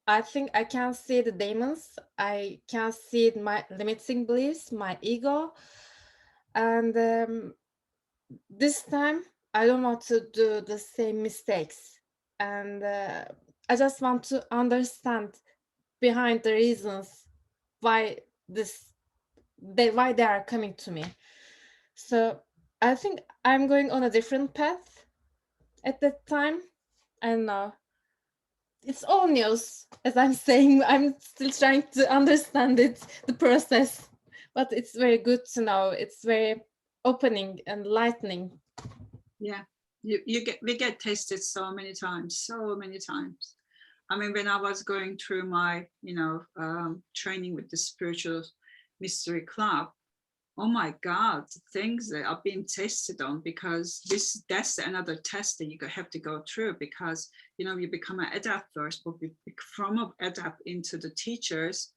Speaker 7: I think I can see the demons, I can see my limiting beliefs, my ego, and this time I don't want to do the same mistakes, and I just want to understand behind the reasons why they are coming to me. So I think I'm going on a different path at that time. And it's all news, as I'm saying. I'm still trying to understand it, the process, but it's very good to know. It's very opening and lightening.
Speaker 1: Yeah, we get tested so many times. I mean, when I was going through my, training with the Spiritual Mystery Club, oh my God, the things that are being tested on, because that's another test that you have to go through, because, you become an adept first, but from an adept into the teachers,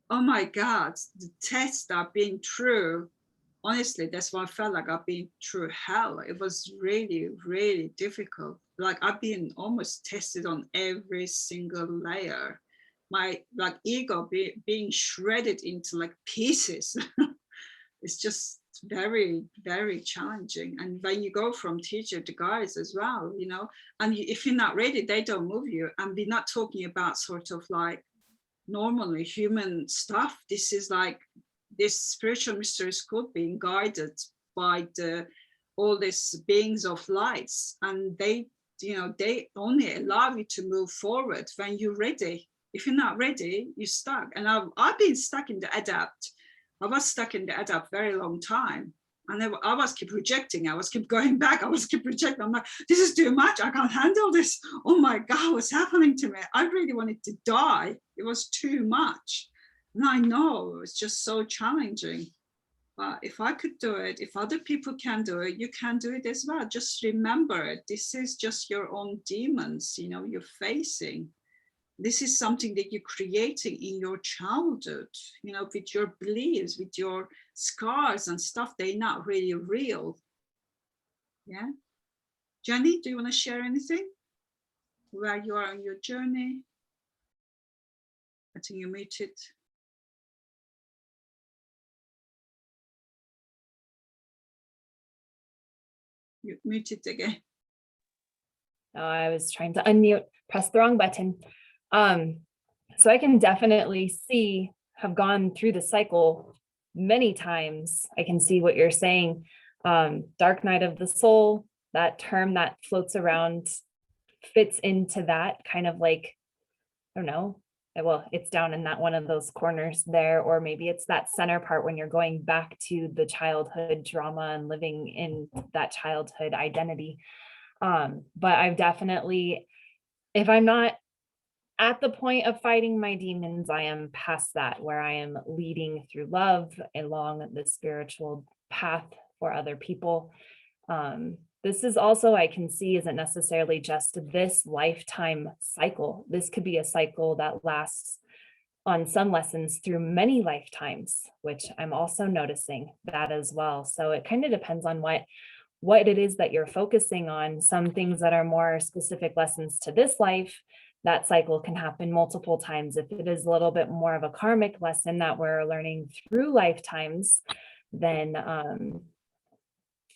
Speaker 1: oh my God, the tests are being through. Honestly, that's why I felt like I've been through hell. It was really, really difficult. Like I've been almost tested on every single layer. My ego being shredded into like pieces. It's just very, very challenging. And when you go from teacher to guides as well, and if you're not ready, they don't move you. And we're not talking about sort of like normally human stuff. This is like this spiritual mystery school being guided by all these beings of lights, and they only allow you to move forward when you're ready. If you're not ready, you're stuck. And I've been stuck in the adapt. I was stuck in the adapt very long time. And I was keep rejecting. I was keep going back. I was keep rejecting. I'm like, this is too much. I can't handle this. Oh my God, what's happening to me? I really wanted to die. It was too much. And I know it's just so challenging. But if I could do it, if other people can do it, you can do it as well. Just remember it. This is just your own demons, you're facing. This is something that you're creating in your childhood, with your beliefs, with your scars and stuff. They're not really real. Yeah. Jenny, do you want to share anything? Where you are on your journey? I think you're muted. You're muted again.
Speaker 6: Oh, I was trying to unmute, press the wrong button. So I can definitely have gone through the cycle many times. I can see what you're saying. Dark night of the soul, that term that floats around fits into that kind of like, I don't know, well, it's down in that one of those corners there, or maybe it's that center part when you're going back to the childhood trauma and living in that childhood identity. But I've definitely, if I'm not at the point of fighting my demons, I am past that, where I am leading through love along the spiritual path for other people. This is also, I can see, isn't necessarily just this lifetime cycle. This could be a cycle that lasts on some lessons through many lifetimes, which I'm also noticing that as well. So it kind of depends on what it is that you're focusing on. Some things that are more specific lessons to this life, that cycle can happen multiple times. If it is a little bit more of a karmic lesson that we're learning through lifetimes, then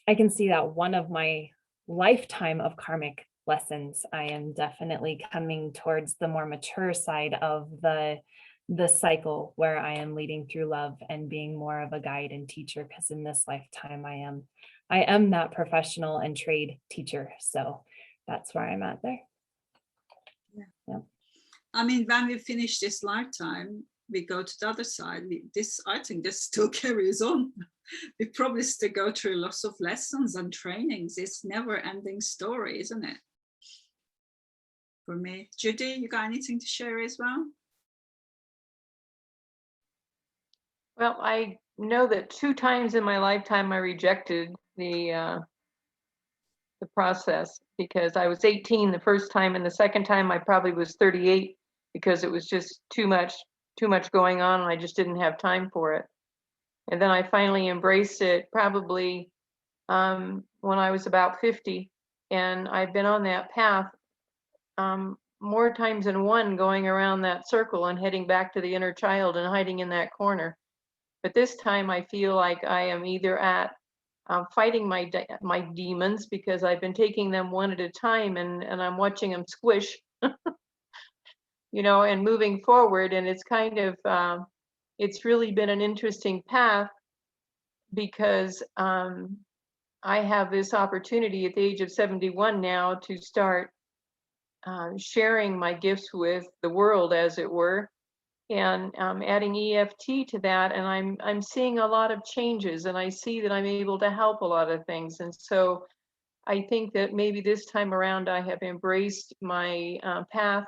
Speaker 6: I can see that one of my lifetime of karmic lessons, I am definitely coming towards the more mature side of the cycle, where I am leading through love and being more of a guide and teacher, because in this lifetime I am that professional and trade teacher. So that's where I'm at there. Yeah.
Speaker 1: I mean, when we finish this lifetime, we go to the other side. I think this still carries on. We probably still go through lots of lessons and trainings. It's never-ending story, isn't it? For me. Judy, you got anything to share as well?
Speaker 4: Well, I know that 2 times in my lifetime I rejected the process, because I was 18 the first time, and the second time I probably was 38, because it was just too much going on and I just didn't have time for it. And then I finally embraced it probably when I was about 50, and I've been on that path more times than one, going around that circle and heading back to the inner child and hiding in that corner. But this time I feel like I am either at fighting my demons, because I've been taking them one at a time, and I'm watching them squish, and moving forward. And it's kind of, it's really been an interesting path, because I have this opportunity at the age of 71 now to start sharing my gifts with the world, as it were, and adding EFT to that. And I'm seeing a lot of changes, and I see that I'm able to help a lot of things. And so I think that maybe this time around I have embraced my path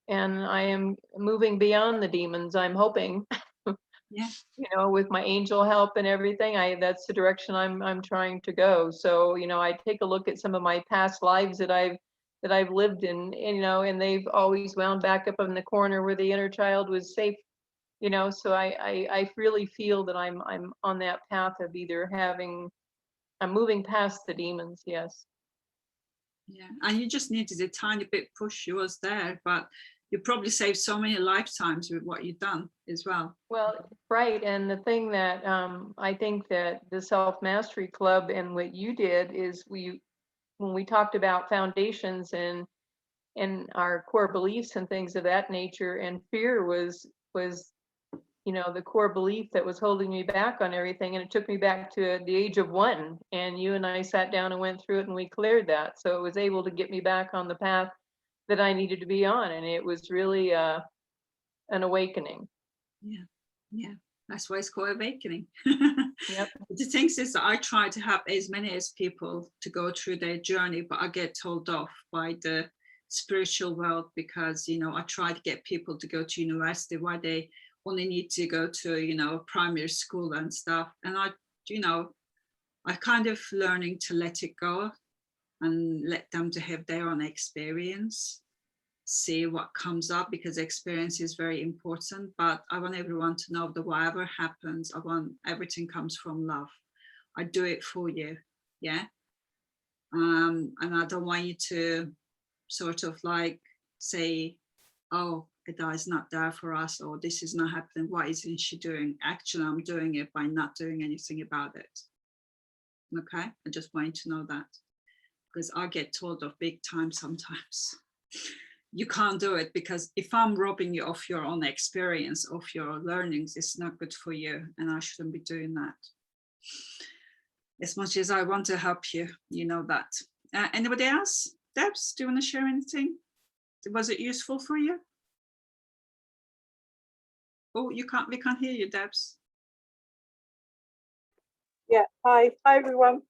Speaker 4: and I am moving beyond the demons, I'm hoping.
Speaker 1: Yeah.
Speaker 4: You know, with my angel help and everything, that's the direction I'm trying to go. So, you know, I take a look at some of my past lives that I've lived in, and, you know, and they've always wound back up in the corner where the inner child was safe, you know. So I really feel that I'm on that path of either I'm moving past the demons. Yes.
Speaker 1: Yeah, and you just needed a tiny bit push. You was there, but you probably saved so many lifetimes with what you've done as well.
Speaker 4: Well, right. And the thing that I think that the Self Mastery Club and what you did is when we talked about foundations and our core beliefs and things of that nature, and fear was you know, the core belief that was holding me back on everything. And it took me back to the age of 1, and you and I sat down and went through it, and we cleared that. So it was able to get me back on the path that I needed to be on. And it was really an awakening.
Speaker 1: Yeah, that's why it's called awakening.
Speaker 4: Yep.
Speaker 1: The thing is that I try to help as many as people to go through their journey, but I get told off by the spiritual world because, you know, I try to get people to go to university why they only need to go to, you know, primary school and stuff. And I, you know, I kind of learning to let it go and let them to have their own experience, see what comes up, because experience is very important. But I want everyone to know that whatever happens, I want everything comes from love. I do it for you. Yeah. And I don't want you to sort of like say, oh, Ida is not there for us, or this is not happening. Why isn't she doing? Actually, I'm doing it by not doing anything about it. Okay, I just want you to know that, because I get told off big time sometimes. You can't do it because if I'm robbing you of your own experience, of your learnings, it's not good for you, and I shouldn't be doing that. As much as I want to help you, you know that. Anybody else? Debs, do you want to share anything? Was it useful for you? Oh, we can't hear you, Debs.
Speaker 2: Yeah, hi everyone.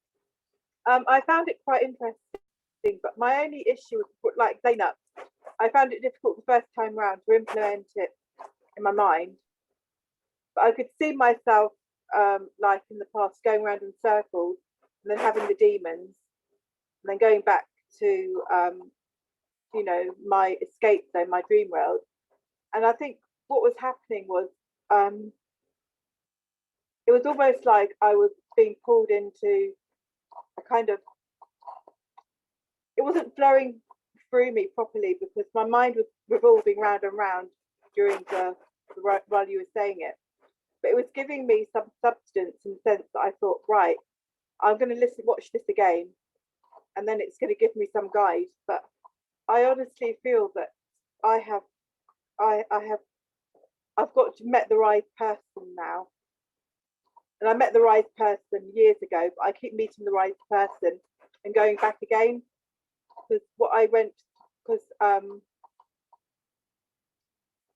Speaker 2: I found it quite interesting, but my only issue was, like Zainab, I found it difficult the first time round to implement it in my mind. But I could see myself, like in the past, going around in circles and then having the demons, and then going back to, you know, my escape zone, my dream world. And I think what was happening was, it was almost like I was being pulled into a kind of, it wasn't flowing through me properly because my mind was revolving round and round during while you were saying it. But it was giving me some substance in the sense that I thought, right, I'm going to watch this again, and then it's going to give me some guide. But I honestly feel that I've got to met the right person now. And I met the right person years ago, but I keep meeting the right person and going back again. Because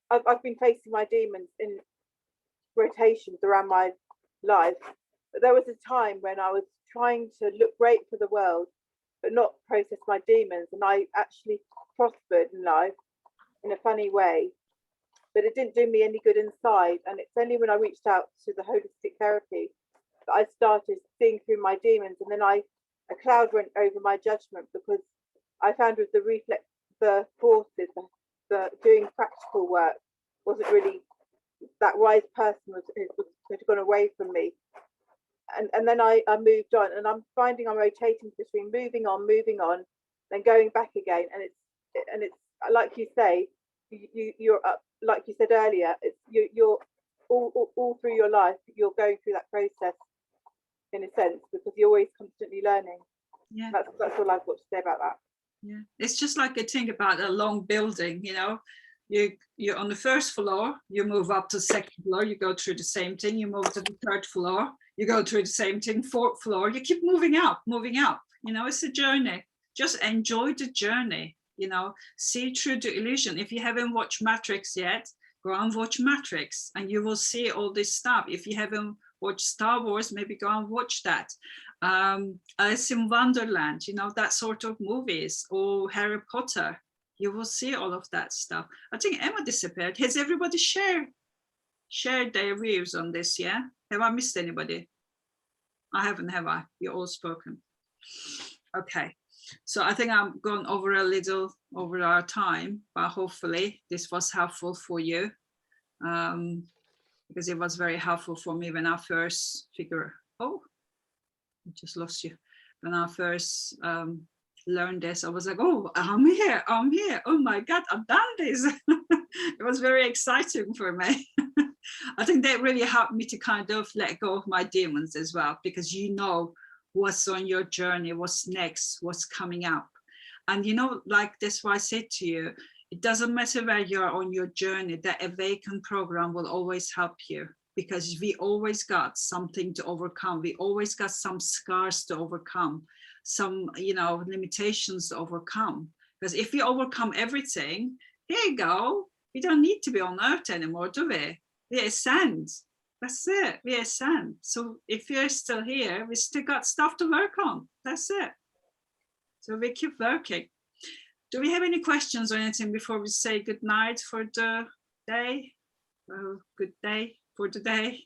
Speaker 2: I've been facing my demons in rotations around my life. But there was a time when I was trying to look great for the world, but not process my demons. And I actually prospered in life in a funny way, but it didn't do me any good inside. And it's only when I reached out to the holistic therapy that I started seeing through my demons. And then a cloud went over my judgment, because I found with the forces, the doing practical work wasn't really, that wise person had gone away from me. And then I moved on, and I'm finding I'm rotating between moving on, then going back again. And it's like you say, you're up, like you said earlier, you're all through your life, you're going through that process in a sense, because you're always constantly learning.
Speaker 1: Yeah,
Speaker 2: that's all I've got to say about that.
Speaker 1: Yeah, it's just like a thing about a long building, you know. You're on the first floor, you move up to the second floor, you go through the same thing, you move to the third floor, you go through the same thing, fourth floor, you keep moving up, you know. It's a journey. Just enjoy the journey, you know. See through the illusion. If you haven't watched Matrix yet, go and watch Matrix and you will see all this stuff. If you haven't watched Star Wars, maybe go and watch that. Alice in Wonderland, you know, that sort of movies, or Harry Potter, you will see all of that stuff. I think Emma disappeared. Has everybody shared their views on this? Yeah. Have I missed anybody? I haven't, have I? You're all spoken. Okay. So I think I'm going over a little over our time, but hopefully this was helpful for you, because it was very helpful for me when I first oh, I just lost you. When I first learned this, I was like, oh, I'm here. Oh my God, I've done this. It was very exciting for me. I think that really helped me to kind of let go of my demons as well, because you know what's on your journey, what's next, what's coming up. And you know, like that's why I said to you, it doesn't matter where you're on your journey, that Awaken program will always help you, because we always got something to overcome. We always got some scars to overcome, some, you know, limitations to overcome. Because if we overcome everything, here you go, we don't need to be on earth anymore, do we? We ascend. That's it. We ascend. So if you're still here, we still got stuff to work on. That's it. So we keep working. Do we have any questions or anything before we say good night for the day? Well, good day for the day.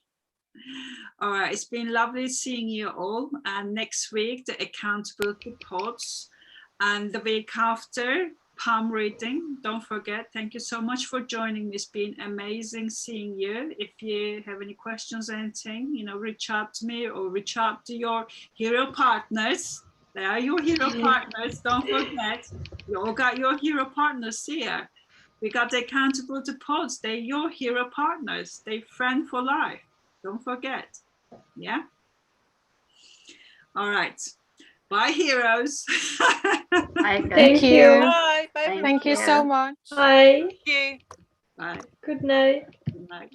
Speaker 1: All right, it's been lovely seeing you all. And next week, the accountability pods, and the week after, palm reading. Don't forget. Thank you so much for joining me. It's been amazing seeing you. If you have any questions or anything, you know, reach out to me or reach out to your hero partners. They are your hero partners. Don't forget, you all got your hero partners here. We got the accountability pods. They're your hero partners. They're friend for life. Don't forget. Yeah. All right. Bye, heroes.
Speaker 3: Thank you.
Speaker 2: Bye. Bye.
Speaker 8: Thank
Speaker 5: Thank you
Speaker 8: you.
Speaker 5: so much.
Speaker 3: Bye.
Speaker 2: Thank you.
Speaker 1: Bye.
Speaker 3: Good night.
Speaker 1: Good night.